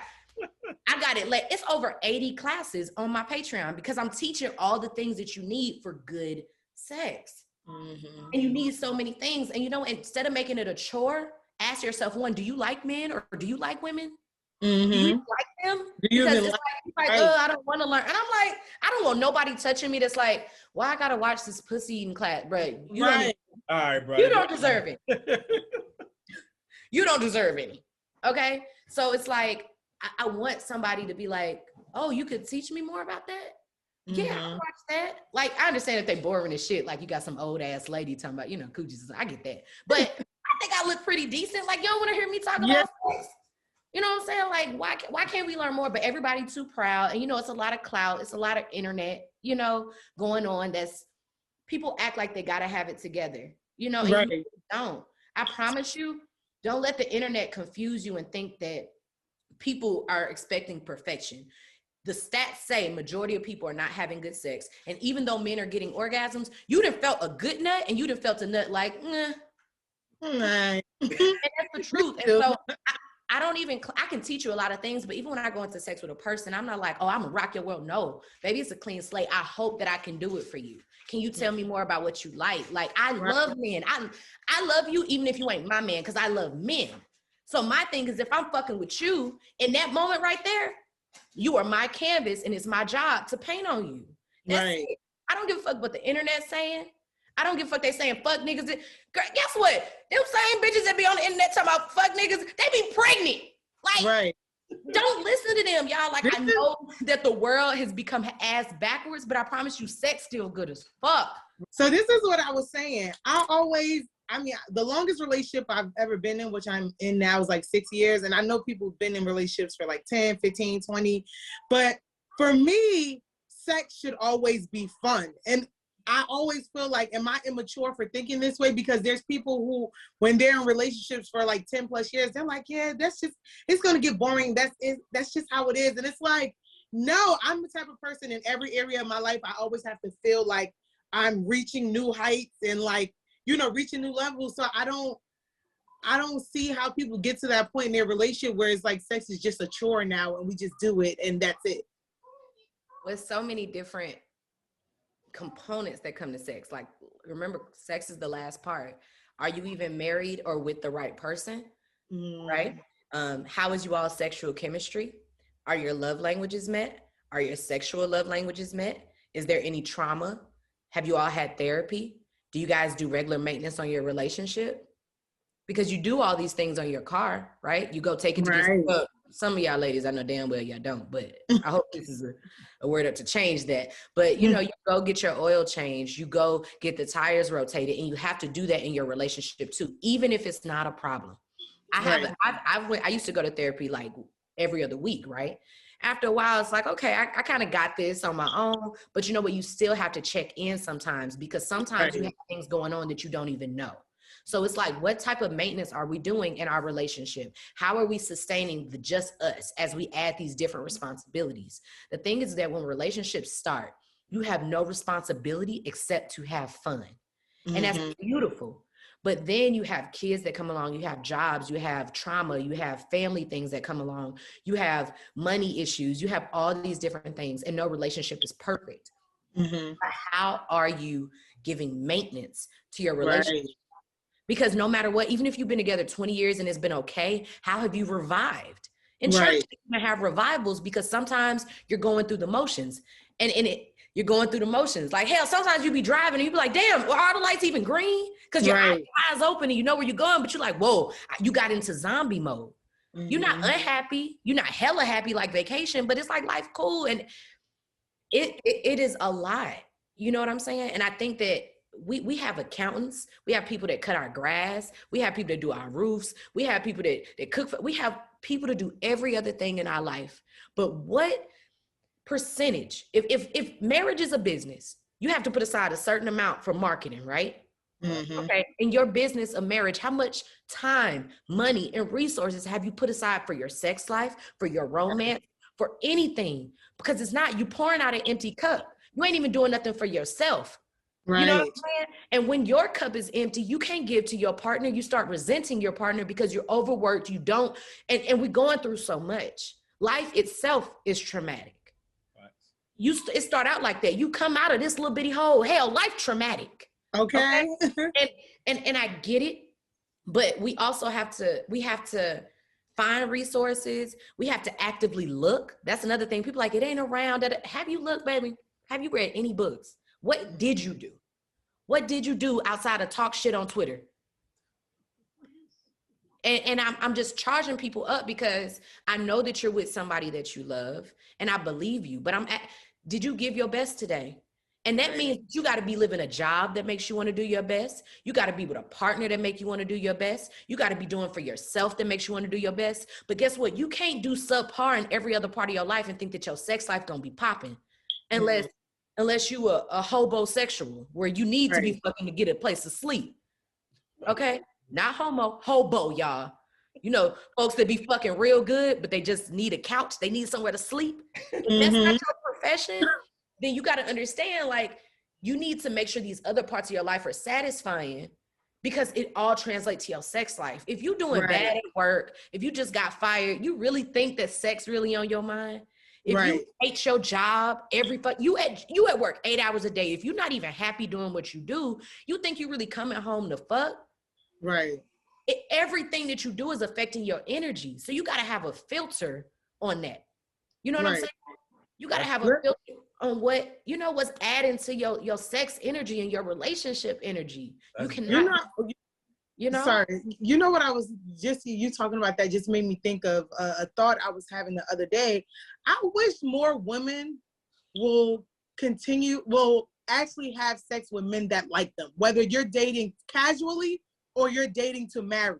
it. Like it's over 80 classes on my Patreon because I'm teaching all the things that you need for good sex. Mm-hmm. And you need so many things. And instead of making it a chore, ask yourself, one, do you like men or do you like women? Mm-hmm. Do you like them? Because it's like I don't want to learn. And I'm like, I don't want nobody touching me that's like, well, I gotta watch this pussy eating class, bro. All right, bro. You don't deserve it. You don't deserve any. Okay? So it's like, I want somebody to be like, oh, you could teach me more about that? Mm-hmm. Yeah, I'll watch that. Like, I understand if they boring as shit, like you got some old ass lady talking about, coochies. I get that. But I think I look pretty decent. Like, you don't want to hear me talk about sex? You know what I'm saying? Like, why can't we learn more? But everybody too proud. And, it's a lot of clout. It's a lot of internet, going on. That's people act like they got to have it together, and right. You don't. I promise you, don't let the internet confuse you and think that people are expecting perfection. The stats say majority of people are not having good sex. And even though men are getting orgasms, you done felt a good nut and you done felt a nut like, nah. And that's the truth. And so I can teach you a lot of things, but even when I go into sex with a person, I'm not like, oh, I'm gonna rock your world. No, baby, it's a clean slate. I hope that I can do it for you. Can you tell me more about what you like? Like, I love men. I love you even if you ain't my man, because I love men. So my thing is, if I'm fucking with you in that moment right there, you are my canvas and it's my job to paint on you. That's it. I don't give a fuck what the internet's saying. I don't give a fuck they saying fuck niggas. Girl, guess what? Them same bitches that be on the internet talking about fuck niggas, they be pregnant. Like, don't listen to them, y'all. Like, I know that the world has become ass backwards, but I promise you, sex still good as fuck. So this is what I was saying. The longest relationship I've ever been in, which I'm in now, is like 6 years. And I know people have been in relationships for like 10, 15, 20. But for me, sex should always be fun. And I always feel like, am I immature for thinking this way? Because there's people who, when they're in relationships for like 10 plus years, they're like, yeah, it's going to get boring. That's just how it is. And it's like, no, I'm the type of person in every area of my life, I always have to feel like I'm reaching new heights and like, reaching new levels. So I don't see how people get to that point in their relationship where it's like sex is just a chore now and we just do it and that's it. With so many different components that come to sex. Like, remember, sex is the last part. Are you even married or with the right person? Right? How is you all sexual chemistry? Are your love languages met? Are your sexual love languages met? Is there any trauma? Have you all had therapy? Do you guys do regular maintenance on your relationship? Because you do all these things on your car, right? You go take it to some of y'all ladies, I know damn well y'all don't, but I hope this is a word up to change that. But you go get your oil changed, you go get the tires rotated, and you have to do that in your relationship too, even if it's not a problem. I used to go to therapy like every other week, right? After a while, it's like, okay, I kind of got this on my own, but you know what? You still have to check in sometimes because sometimes you have things going on that you don't even know. So it's like, what type of maintenance are we doing in our relationship? How are we sustaining the just us as we add these different responsibilities? The thing is that when relationships start, you have no responsibility except to have fun. And that's beautiful. But then you have kids that come along, you have jobs, you have trauma, you have family things that come along, you have money issues, you have all these different things, and no relationship is perfect. How are you giving maintenance to your relationship? Right. Because no matter what, even if you've been together 20 years and it's been okay, how have you revived? In church, you have revivals because sometimes you're going through the motions, and you're going through the motions. Like, hell, sometimes you be driving and you be like, damn, well, are the lights even green? Because your eyes open and you know where you're going, but you're like, whoa, you got into zombie mode. You're not unhappy. You're not hella happy like vacation, but it's like life cool. And it is a lot. You know what I'm saying? And I think that we have accountants. We have people that cut our grass. We have people that do our roofs. We have people that cook. We have people to do every other thing in our life. But what percentage, if marriage is a business, you have to put aside a certain amount for marketing, right? Okay. In your business of marriage, how much time, money, and resources have you put aside for your sex life, for your romance, for anything? Because it's not, you pouring out an empty cup. You ain't even doing nothing for yourself. Right. You know what I'm saying? And when your cup is empty, you can't give to your partner. You start resenting your partner because you're overworked. You don't, and we're going through so much. Life itself is traumatic. It start out like that. You come out of this little bitty hole. Hell, life traumatic. Okay. and I get it, but we also have to find resources. We have to actively look. That's another thing. People like, it ain't around. Have you looked, baby? Have you read any books? What did you do? What did you do outside of talk shit on Twitter? And I'm just charging people up because I know that you're with somebody that you love, and I believe you, but did you give your best today? And that means you got to be living a job that makes you want to do your best. You got to be with a partner that make you want to do your best. You got to be doing for yourself that makes you want to do your best. But guess what? You can't do subpar in every other part of your life and think that your sex life gonna be popping unless you a hobosexual where you need to be fucking to get a place to sleep. Okay? Not hobo, y'all. You know, folks that be fucking real good, but they just need a couch. They need somewhere to sleep. If that's not your profession, then you got to understand, like, you need to make sure these other parts of your life are satisfying because it all translates to your sex life. If you're doing bad at work, if you just got fired, you really think that sex really on your mind? If you hate your job, you at work 8 hours a day. If you're not even happy doing what you do, you think you really coming home to fuck? Right. Everything that you do is affecting your energy. So you got to have a filter on that. You know what I'm saying? You got to have a filter on what's adding to your sex energy and your relationship energy. You cannot, Sorry. You know what I was you talking about that just made me think of a thought I was having the other day. I wish more women will actually have sex with men that like them, whether you're dating casually or you're dating to marry.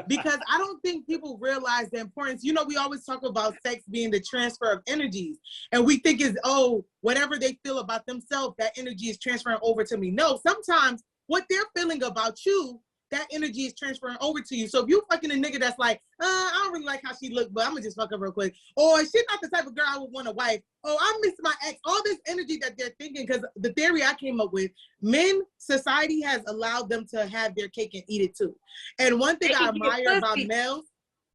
Because I don't think people realize the importance. You know, we always talk about sex being the transfer of energies. And we think whatever they feel about themselves, that energy is transferring over to me. No, sometimes what they're feeling about you, that energy is transferring over to you. So if you fucking a nigga that's like, I don't really like how she looked, but I'm gonna just fuck her real quick. Or she's not the type of girl I would want a wife. Oh, I miss my ex. All this energy that they're thinking, because the theory I came up with, society has allowed them to have their cake and eat it too. And one thing I admire about males,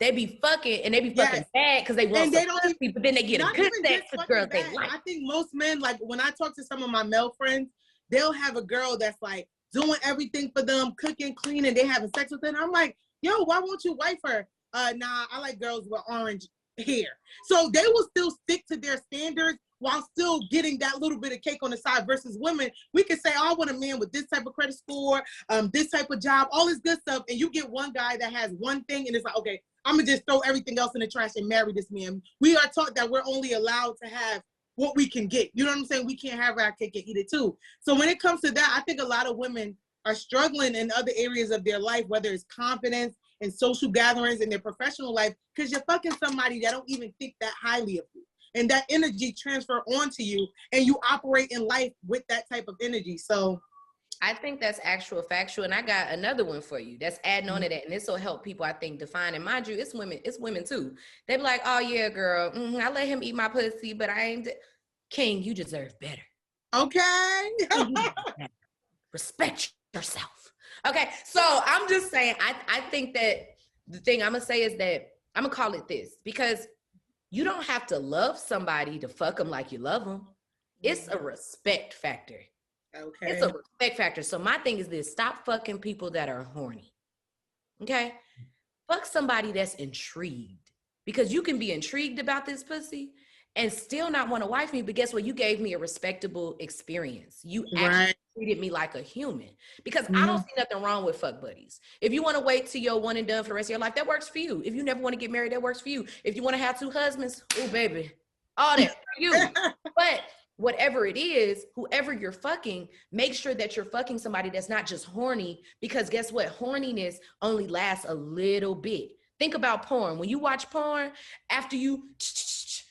they be fucking and they be fucking bad because they want pussy, but then they get a good sex with girls they like. I think most men, like when I talk to some of my male friends, they'll have a girl that's like doing everything for them, cooking, cleaning, they having sex with them. I'm like, yo, why won't you wife her? Nah, I like girls with orange hair. So they will still stick to their standards while still getting that little bit of cake on the side. Versus women, we can say, I want a man with this type of credit score, this type of job, all this good stuff. And you get one guy that has one thing and it's like, okay, I'm gonna just throw everything else in the trash and marry this man. We are taught that we're only allowed to have what we can get. You know what I'm saying? We can't have our cake and eat it too. So when it comes to that, I think a lot of women are struggling in other areas of their life, whether it's confidence and social gatherings in their professional life, because you're fucking somebody that don't even think that highly of you. And that energy transfer onto you and you operate in life with that type of energy. So I think that's actual factual, and I got another one for you that's adding on to that, and this will help people, I think, define. And mind you, it's women too. They be like, "Oh yeah, girl, I let him eat my pussy, but I ain't." King, you deserve better. Okay. Respect yourself. Okay, so I'm just saying, I think that the thing I'm gonna say is that I'm gonna call it this, because you don't have to love somebody to fuck them like you love them. It's a respect factor. Okay. It's a respect factor. So my thing is this: stop fucking people that are horny. Okay? Fuck somebody that's intrigued, because you can be intrigued about this pussy and still not want to wife me. But guess what? You gave me a respectable experience. You actually treated me like a human, because I don't see nothing wrong with fuck buddies. If you want to wait till you're one and done for the rest of your life, that works for you. If you never want to get married, that works for you. If you want to have 2 husbands, oh baby, all that for you. But whatever it is, whoever you're fucking, make sure that you're fucking somebody that's not just horny, because guess what? Horniness only lasts a little bit. Think about porn. When you watch porn, after you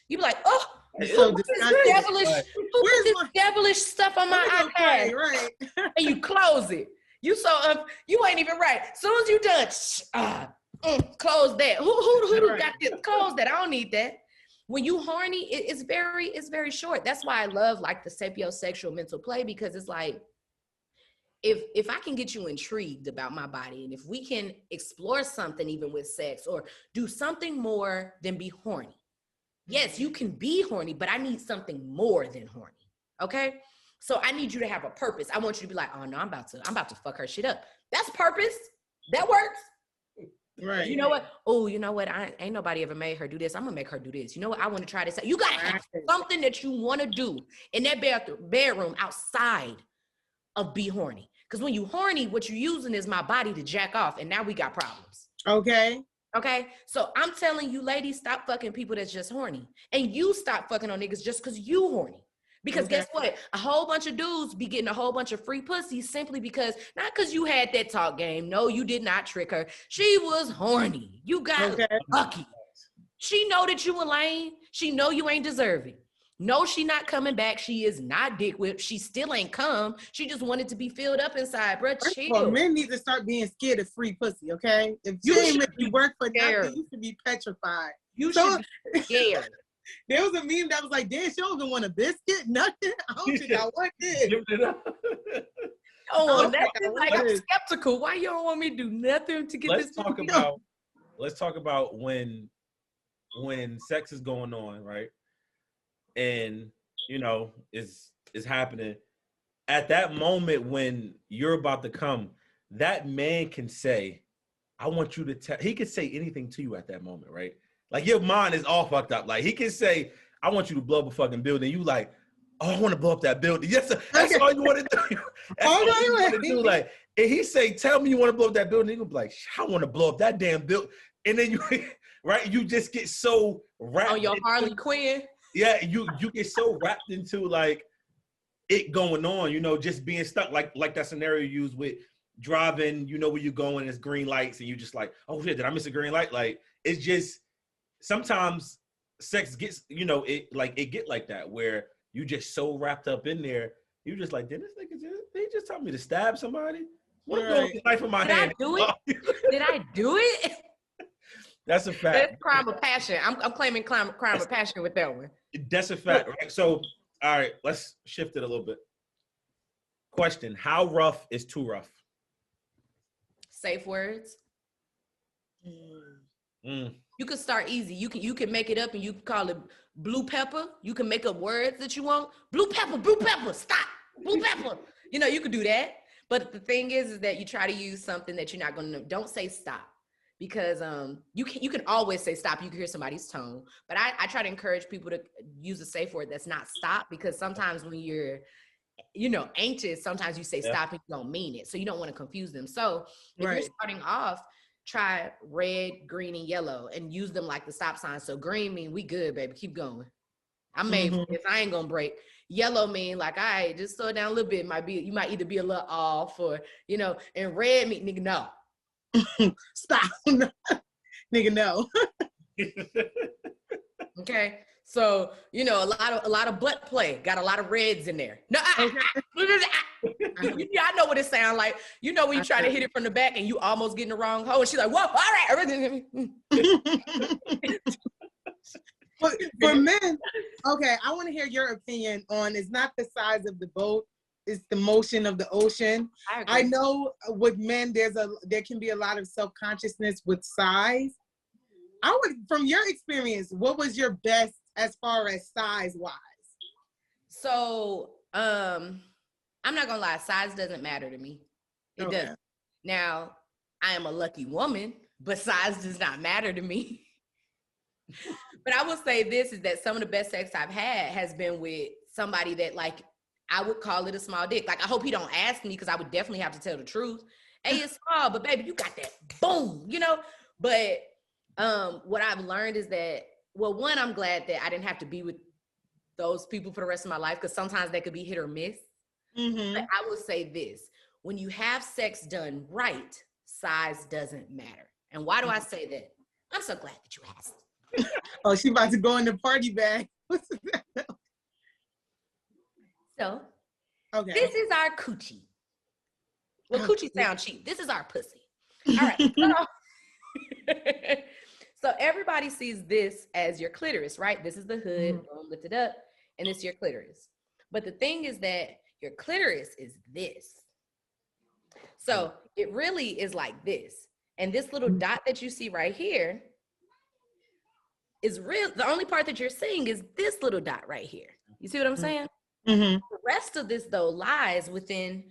be like, oh, so who put this devilish stuff on my iPad? Right. And you close it. You you ain't even right. As soon as you done, close that. Who got this? Close that. I don't need that. When you horny, it's very short. That's why I love like the sapiosexual mental play, because it's like, if I can get you intrigued about my body, and if we can explore something even with sex, or do something more than be horny. Yes, you can be horny, but I need something more than horny. Okay? So I need you to have a purpose. I want you to be like, oh no, I'm about to fuck her shit up. That's purpose. That works. Right. You know what? Oh, you know what? Ain't nobody ever made her do this. I'm gonna make her do this. You know what? I want to try this. You gotta have something that you want to do in that bedroom outside of be horny. Because when you horny, what you're using is my body to jack off, and now we got problems. Okay. Okay. So I'm telling you, ladies, stop fucking people that's just horny, and you stop fucking on niggas just because you horny. Because guess what? A whole bunch of dudes be getting a whole bunch of free pussy simply because, not because you had that talk game. No, you did not trick her. She was horny. You got lucky. She know that you a lame. She know you ain't deserving. No, she not coming back. She is not dick whipped. She still ain't come. She just wanted to be filled up inside, bro. Chill. Well, men need to start being scared of free pussy, okay? If you ain't make you work for nothing, you should be petrified. You should be scared. There was a meme that was like, damn, she don't even want a biscuit, nothing. I don't think I want this. Oh, that's like, I'm skeptical. Why you don't want me to do nothing to get Let's this? talk about when sex is going on, right? And you know, is happening. At that moment when you're about to come, that man can say, I want you to tell, he could say anything to you at that moment, right? Like your mind is all fucked up. Like he can say, I want you to blow up a fucking building. You like, oh, I want to blow up that building. Yes, that's all you want to do. That's all you want to do. Like, and he say, tell me you want to blow up that building. You gonna be like, I want to blow up that damn building. And then you, right? You just get so wrapped on your Harley Quinn. Yeah, you get so wrapped into like it going on, you know, just being stuck. Like that scenario you used with driving, you know where you're going, it's green lights, and you just like, oh shit, did I miss a green light? Like it's just sometimes sex gets, you know, it get like that where you just so wrapped up in there, you just like, did this nigga just tell me to stab somebody? What right. The knife in my hand? Did I do it? Did I do it? That's a fact. That's crime of passion. I'm claiming crime of passion with that one. That's a fact, right? So, all right, let's shift it a little bit. Question: how rough is too rough? Safe words. You can start easy. You can make it up, and you can call it blue pepper. You can make up words that you want. Blue pepper, stop. Blue pepper. You know, you could do that. But the thing is that you try to use something that you're not going to. Don't say stop. Because you can always say stop. You can hear somebody's tone, but I try to encourage people to use a safe word that's not stop, because sometimes when you're, you know, anxious, sometimes you say stop and you don't mean it, so you don't want to confuse them. So if you're starting off, try red, green, and yellow, and use them like the stop sign. So green mean we good, baby, keep going. I'm made for this. I ain't gonna break. Yellow mean like, all right, just slow down a little bit. You might either be a little off, or you know, and red mean nigga no. Stop. Nigga, no. Okay. So, you know, a lot of butt play, got a lot of reds in there. No, I know what it sounds like. You know when you try to hit it from the back and you almost get in the wrong hole, and she's like, "Whoa, all right." For men, okay, I want to hear your opinion on. It's not the size of the boat; it's the motion of the ocean. I know with men, there can be a lot of self-consciousness with size. From your experience, what was your best as far as size-wise? So, I'm not gonna lie, size doesn't matter to me. It doesn't. Now, I am a lucky woman, but size does not matter to me. But I will say this is that some of the best sex I've had has been with somebody that, like, I would call it a small dick. Like, I hope he don't ask me, because I would definitely have to tell the truth. Hey, it's small, but baby, you got that boom, you know? But what I've learned is that, well, one, I'm glad that I didn't have to be with those people for the rest of my life, because sometimes they could be hit or miss. Mm-hmm. But I will say this: when you have sex done right, size doesn't matter. And why do I say that? I'm so glad that you asked. Oh, she about to go in the party bag. What's that? So, this is our coochie. Well, coochie sound cheap. This is our pussy. All right. So everybody sees this as your clitoris, right? This is the hood, boom, lift it up, and it's your clitoris. But the thing is that your clitoris is this. So it really is like this. And this little dot that you see right here is real. The only part that you're seeing is this little dot right here. You see what I'm saying? Mm-hmm. The rest of this, though, lies within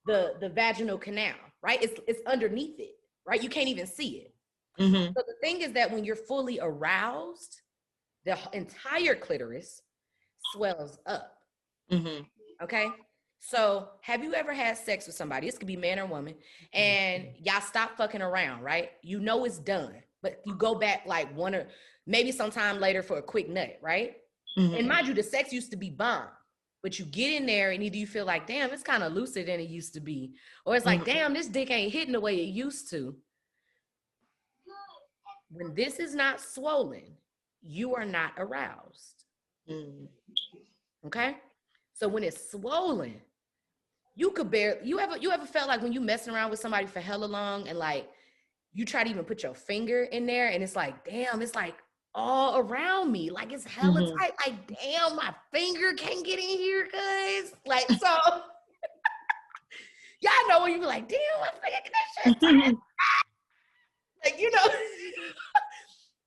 the vaginal canal, right? It's underneath it, right? You can't even see it. Mm-hmm. So the thing is that when you're fully aroused, the entire clitoris swells up. Mm-hmm. Okay? So have you ever had sex with somebody? This could be man or woman, and y'all stop fucking around, right? You know it's done, but you go back like one or maybe sometime later for a quick nut, right? Mm-hmm. And mind you, the sex used to be bomb, but you get in there and either you feel like, damn, it's kind of looser than it used to be, or it's like, damn, this dick ain't hitting the way it used to. When this is not swollen, you are not aroused. Okay? So when it's swollen, you could you ever felt like when you messing around with somebody for hella long and like you try to even put your finger in there and it's like, damn, it's like all around me. Like it's hella tight. Like, damn, my finger can't get in here, guys. Like, so y'all know when you be like, damn, my finger get that shit tight. Like, you know.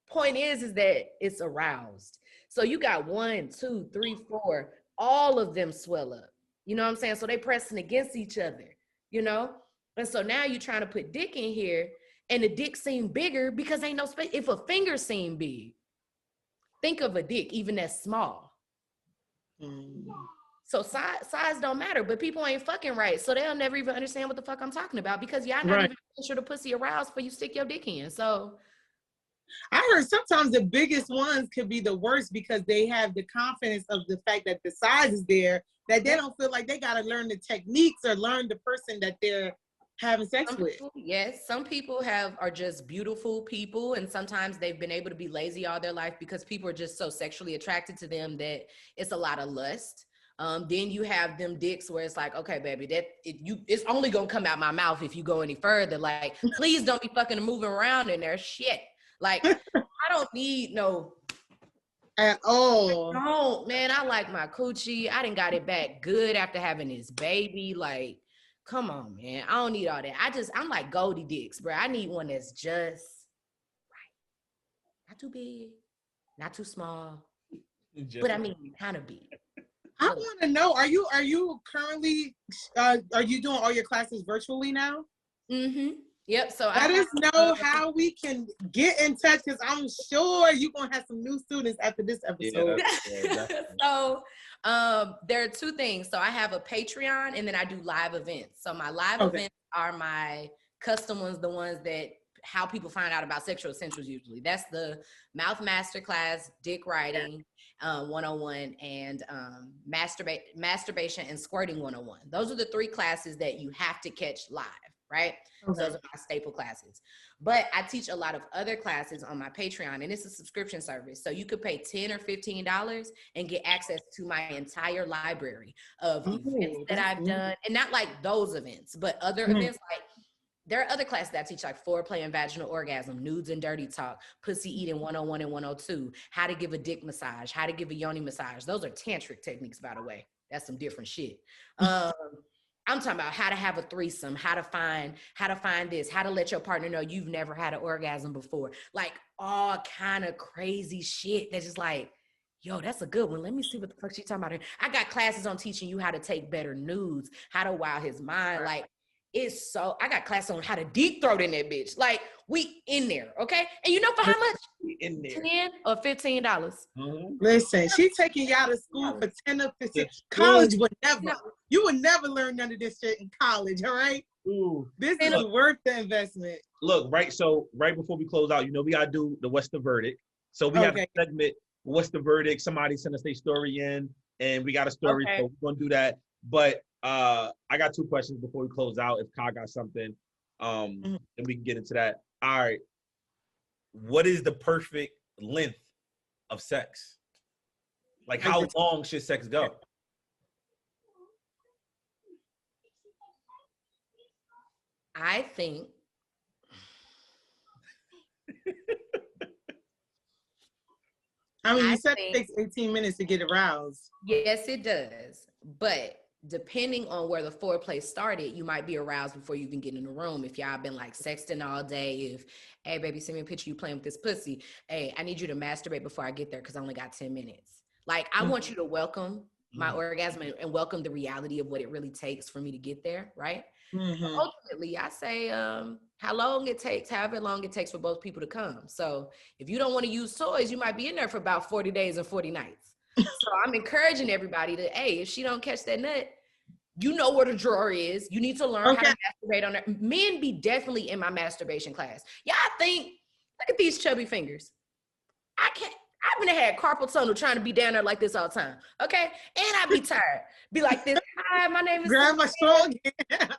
Point is that it's aroused. So you got 1, 2, 3, 4, all of them swell up. You know what I'm saying? So they pressing against each other, you know? And so now you're trying to put dick in here and the dick seem bigger because ain't no space. If a finger seem big, think of a dick, even that's small. So size don't matter, but people ain't fucking right. So they'll never even understand what the fuck I'm talking about because y'all not even sure the pussy aroused before you stick your dick in. So I heard sometimes the biggest ones could be the worst because they have the confidence of the fact that the size is there, that they don't feel like they got to learn the techniques or learn the person that they're having sex with. Yes, some people are just beautiful people, and sometimes they've been able to be lazy all their life because people are just so sexually attracted to them that it's a lot of lust. Then you have them dicks where it's like, okay, baby, it's only gonna come out my mouth if you go any further. Like, please don't be fucking moving around in there, shit. Like, I don't need no at all. No, man, I like my coochie. I done got it back good after having this baby. Like, come on, man. I don't need all that. I'm like Goldie dicks, bro. I need one that's just right. Not too big, not too small, but I mean, kind of big. I want to know, are you currently, are you doing all your classes virtually now? Mm-hmm. Yep. So let us know how we can get in touch because I'm sure you're going to have some new students after this episode. Yeah, so there are two things. So I have a Patreon and then I do live events. So my live events are my custom ones, the ones that how people find out about sexual essentials usually. That's the mouth masterclass, dick writing 101, and masturbation and squirting 101. Those are the 3 classes that you have to catch live. right? So those are my staple classes. But I teach a lot of other classes on my Patreon, and it's a subscription service. So you could pay $10 or $15 and get access to my entire library of events that I've done. And not like those events, but other events. Like, there are other classes that I teach, like foreplay and vaginal orgasm, nudes and dirty talk, pussy eating 101 and 102, how to give a dick massage, how to give a yoni massage. Those are tantric techniques, by the way. That's some different shit. I'm talking about how to have a threesome, how to find this, how to let your partner know you've never had an orgasm before. Like all kind of crazy shit that's just like, yo, that's a good one. Let me see what the fuck she's talking about here. I got classes on teaching you how to take better nudes, how to wow his mind. Like, I got class on how to deep throat in that bitch. Like, we in there, okay? And you know for how much? In there. $10 or $15. Listen, she's taking y'all to school for 10 or 15. College would never. You would never learn none of this shit in college, all right? Ooh. This is worth the investment. Look, right before we close out, we got to do the What's the Verdict. So we have a segment, What's the Verdict? Somebody send us their story in, and we got a story, so we're going to do that. But I got 2 questions before we close out. If Ka got something, then we can get into that. All right. What is the perfect length of sex? Like, how long should sex go? I think you said it takes 18 minutes to get aroused. Yes, it does. But depending on where the foreplay started, you might be aroused before you even get in the room. If y'all been like sexting all day, if, hey, baby, send me a picture you playing with this pussy. Hey, I need you to masturbate before I get there because I only got 10 minutes. Like, I want you to welcome my orgasm and welcome the reality of what it really takes for me to get there, right? Ultimately, I say how long it takes, however long it takes for both people to come. So if you don't want to use toys, you might be in there for about 40 days and 40 nights. So I'm encouraging everybody to, hey, if she don't catch that nut, you know where the drawer is. You need to learn how to masturbate on it. Men be definitely in my masturbation class. Y'all think, look at these chubby fingers. I've been had carpal tunnel trying to be down there like this all the time. Okay. And I be tired. Be like this. Hi, my name is Grab my straw again.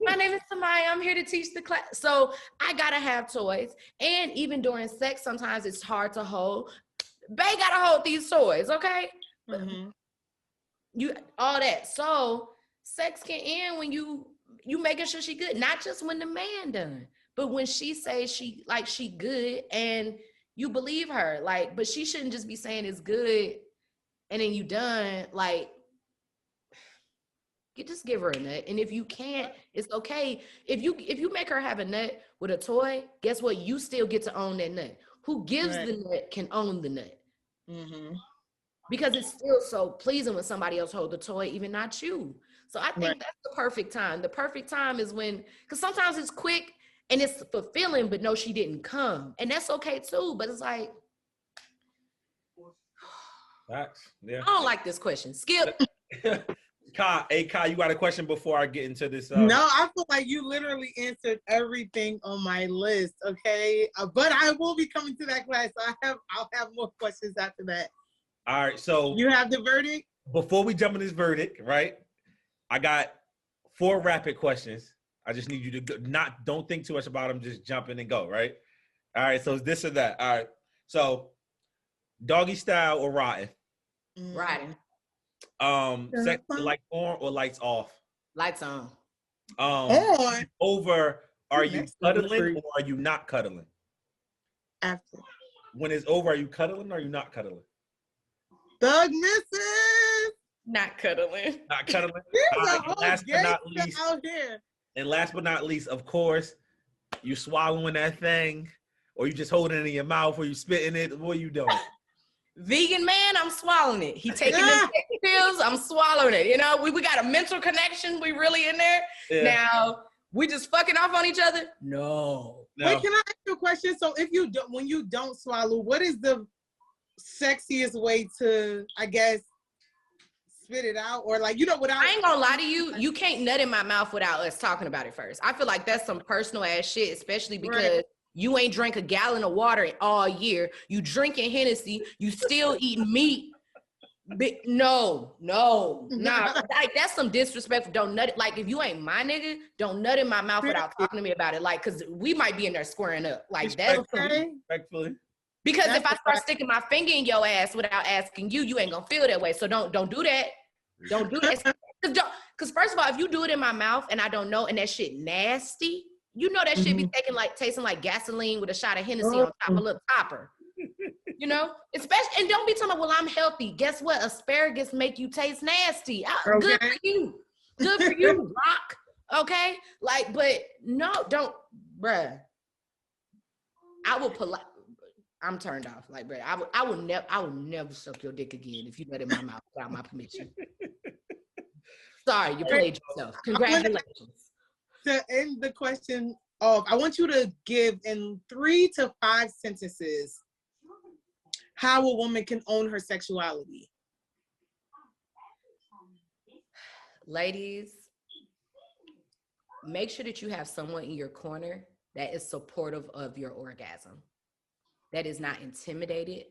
My name is Samia. I'm here to teach the class. So I gotta have toys. And even during sex, sometimes it's hard to hold. Bae gotta hold these toys, okay? You all that. So sex can end when you making sure she good. Not just when the man done, but when she says she good and you believe her. Like, but she shouldn't just be saying it's good and then you done. Like, you just give her a nut. And if you can't, it's okay. If you make her have a nut with a toy, guess what? You still get to own that nut. Who gives the nut can own the nut. Because it's still so pleasing when somebody else holds the toy, even not you. So I think that's the perfect time. The perfect time is when, because sometimes it's quick and it's fulfilling, but no, she didn't come. And that's okay too. But it's like, Facts. Yeah. I don't like this question. Skip. Ka, you got a question before I get into this? No, I feel like you literally answered everything on my list. Okay, but I will be coming to that class. So I'll have more questions after that. All right, so you have the verdict. Before we jump in this verdict, right? I got 4 rapid questions. I just need you to don't think too much about them. Just jump in and go, right? All right, so it's this or that. All right, so doggy style or riding? Riding. Sex lights on or lights off? Lights on. On. Over, are you cuddling or are you not cuddling? After. When it's over, are you cuddling or are you not cuddling? Thug misses. Not cuddling. Not cuddling. Last but not least, of course, you swallowing that thing, or you just holding it in your mouth, or you spitting it. What are you doing? Vegan man, I'm swallowing it. He taking the pills, I'm swallowing it. You know, we got a mental connection. We really in there. Yeah. Now, we just fucking off on each other? No. Wait, can I ask you a question? So when you don't swallow, what is the sexiest way to, I guess, spit it out? Or like, without... I ain't gonna lie to you, you can't nut in my mouth without us talking about it first. I feel like that's some personal ass shit, especially because you ain't drank a gallon of water all year. You drinking Hennessy, you still eating meat. No, nah. Like that's some disrespect. Don't nut it. Like if you ain't my nigga, don't nut in my mouth without talking to me about it. Like, cause we might be in there squaring up. Like that's Respectfully. because if I start sticking my finger in your ass without asking you, you ain't gonna feel that way. So don't do that. Don't do that. Cause first of all, if you do it in my mouth and I don't know, and that shit nasty, you know that shit be tasting like gasoline with a shot of Hennessy on top, a little topper. You know, especially, and don't be talking about, well, I'm healthy. Guess what? Asparagus make you taste nasty. Good for you. Good for you, Rock. Okay? Like, but no, don't, bruh. I'm turned off. Like, bruh, I will never suck your dick again if you nut in my mouth without my permission. Sorry, you played yourself. Congratulations. To end the question off, I want you to give in 3 to 5 sentences how a woman can own her sexuality. Ladies, make sure that you have someone in your corner that is supportive of your orgasm, that is not intimidated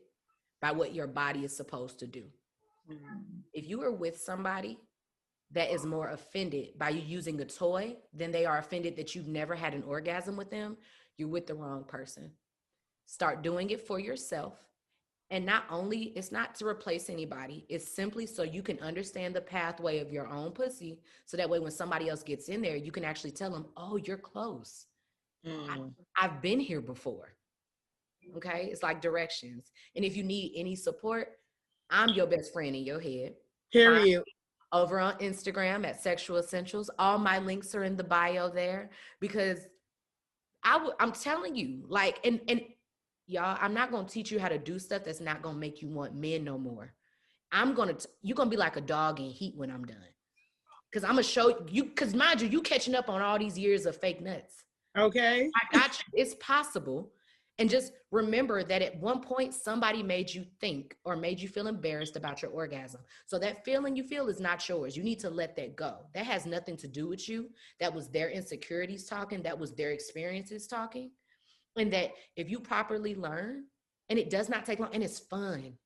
by what your body is supposed to do. If you are with somebody that is more offended by you using a toy than they are offended that you've never had an orgasm with them, you're with the wrong person. Start doing it for yourself. And not only, it's not to replace anybody, it's simply so you can understand the pathway of your own pussy. So that way, when somebody else gets in there, you can actually tell them, oh, you're close. I've been here before. Okay. It's like directions. And if you need any support, I'm your best friend in your head. Period. Over on Instagram at Sexual Essentials. All my links are in the bio there because I'm telling you, like, and y'all, I'm not going to teach you how to do stuff that's not going to make you want men no more. You're going to be like a dog in heat when I'm done. Because I'm going to show you, because mind you catching up on all these years of fake nuts. Okay. I got you. It's possible. And just remember that at one point, somebody made you think or made you feel embarrassed about your orgasm. So that feeling you feel is not yours. You need to let that go. That has nothing to do with you. That was their insecurities talking. That was their experiences talking. And that if you properly learn, and it does not take long, and it's fun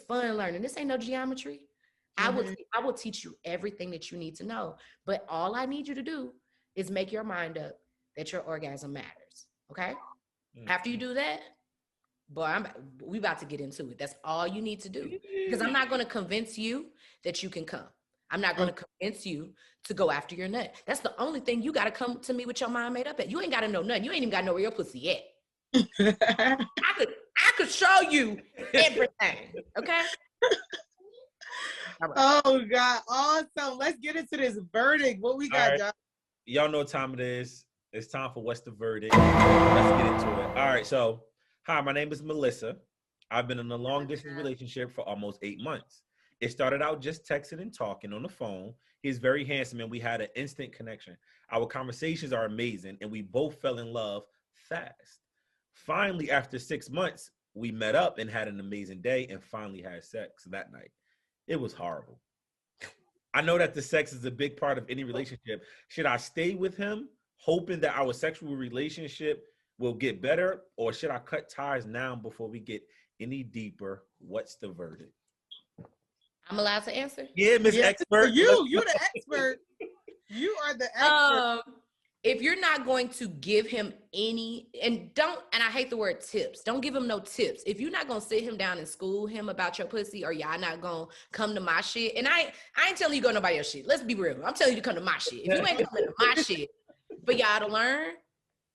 learning. This ain't no geometry. I will teach you everything that you need to know. But all I need you to do is make your mind up that your orgasm matters. Okay? After you do that, boy, we about to get into it. That's all you need to do. Because I'm not going to convince you that you can come. I'm not going to convince you to go after your nut. That's the only thing you got to come to me with your mind made up at. You ain't got to know nothing. You ain't even got to know where your pussy at. I could show you everything. Okay? Right. Oh God, awesome. Let's get into this verdict. What we got, Josh? Y'all know what time it is. It's time for What's the Verdict. Let's get into it. All right, so hi, my name is Melissa. I've been in a long distance relationship for almost 8 months. It started out just texting and talking on the phone. He's very handsome and we had an instant connection. Our conversations are amazing and we both fell in love fast. Finally, after 6 months, we met up and had an amazing day and finally had sex that night. It was horrible. I know that the sex is a big part of any relationship. Should I stay with him, hoping that our sexual relationship will get better, or should I cut ties now before we get any deeper? What's the verdict? I'm allowed to answer? Yeah, Miss Expert. You're the expert. You are the expert. If you're not going to give him any, and I hate the word tips, don't give him no tips. If you're not going to sit him down and school him about your pussy, or y'all not going to come to my shit, and I ain't telling you to go to nobody else's shit. Let's be real. I'm telling you to come to my shit. If you ain't coming to my shit for y'all to learn,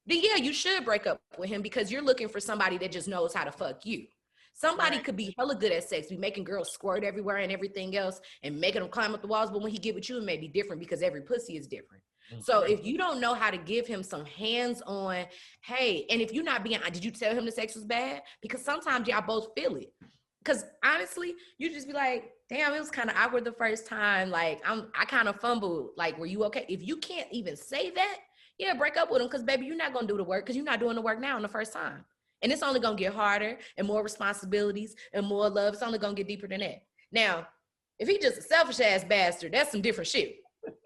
then yeah, you should break up with him because you're looking for somebody that just knows how to fuck you. Somebody could be hella good at sex, be making girls squirt everywhere and everything else and making them climb up the walls. But when he get with you, it may be different because every pussy is different. So if you don't know how to give him some hands-on, hey, and if you're not being, did you tell him the sex was bad? Because sometimes y'all both feel it. Because honestly, you just be like, damn, it was kind of awkward the first time. Like I kind of fumbled. Like, were you okay? If you can't even say that, yeah, break up with him because baby, you're not gonna do the work because you're not doing the work now in the first time. And it's only gonna get harder and more responsibilities and more love. It's only gonna get deeper than that. Now, if he just a selfish ass bastard, that's some different shit.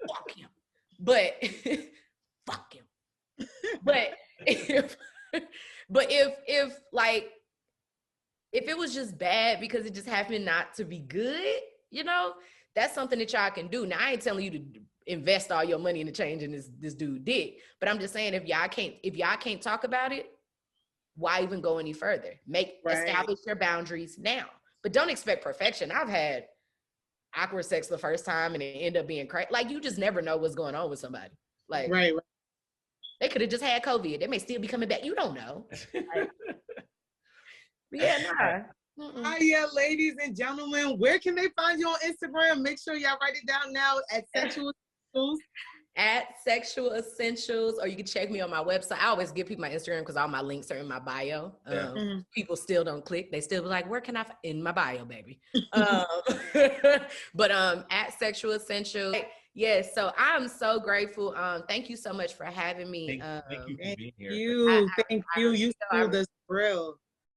Fuck him. But fuck him. But if it was just bad because it just happened not to be good, you know, that's something that y'all can do. Now, I ain't telling you to invest all your money into changing this dude dick, but I'm just saying if y'all can't talk about it, why even go any further? Establish your boundaries now, but don't expect perfection. I've had awkward sex the first time and it ended up being crazy. Like, you just never know what's going on with somebody. Like, right. They could have just had COVID. They may still be coming back. You don't know. Like, yeah, nah. Hi, yeah, ladies and gentlemen. Where can they find you on Instagram? Make sure y'all write it down now at Sexual Essentials. At Sexual Essentials, or you can check me on my website. I always give people my Instagram because all my links are in my bio. People still don't click. They still be like, where can I in my bio, baby? But at Sexual Essentials. Yes, so I'm so grateful. Thank you so much for having me. Thank you for being here. Thank you. You schooled us real.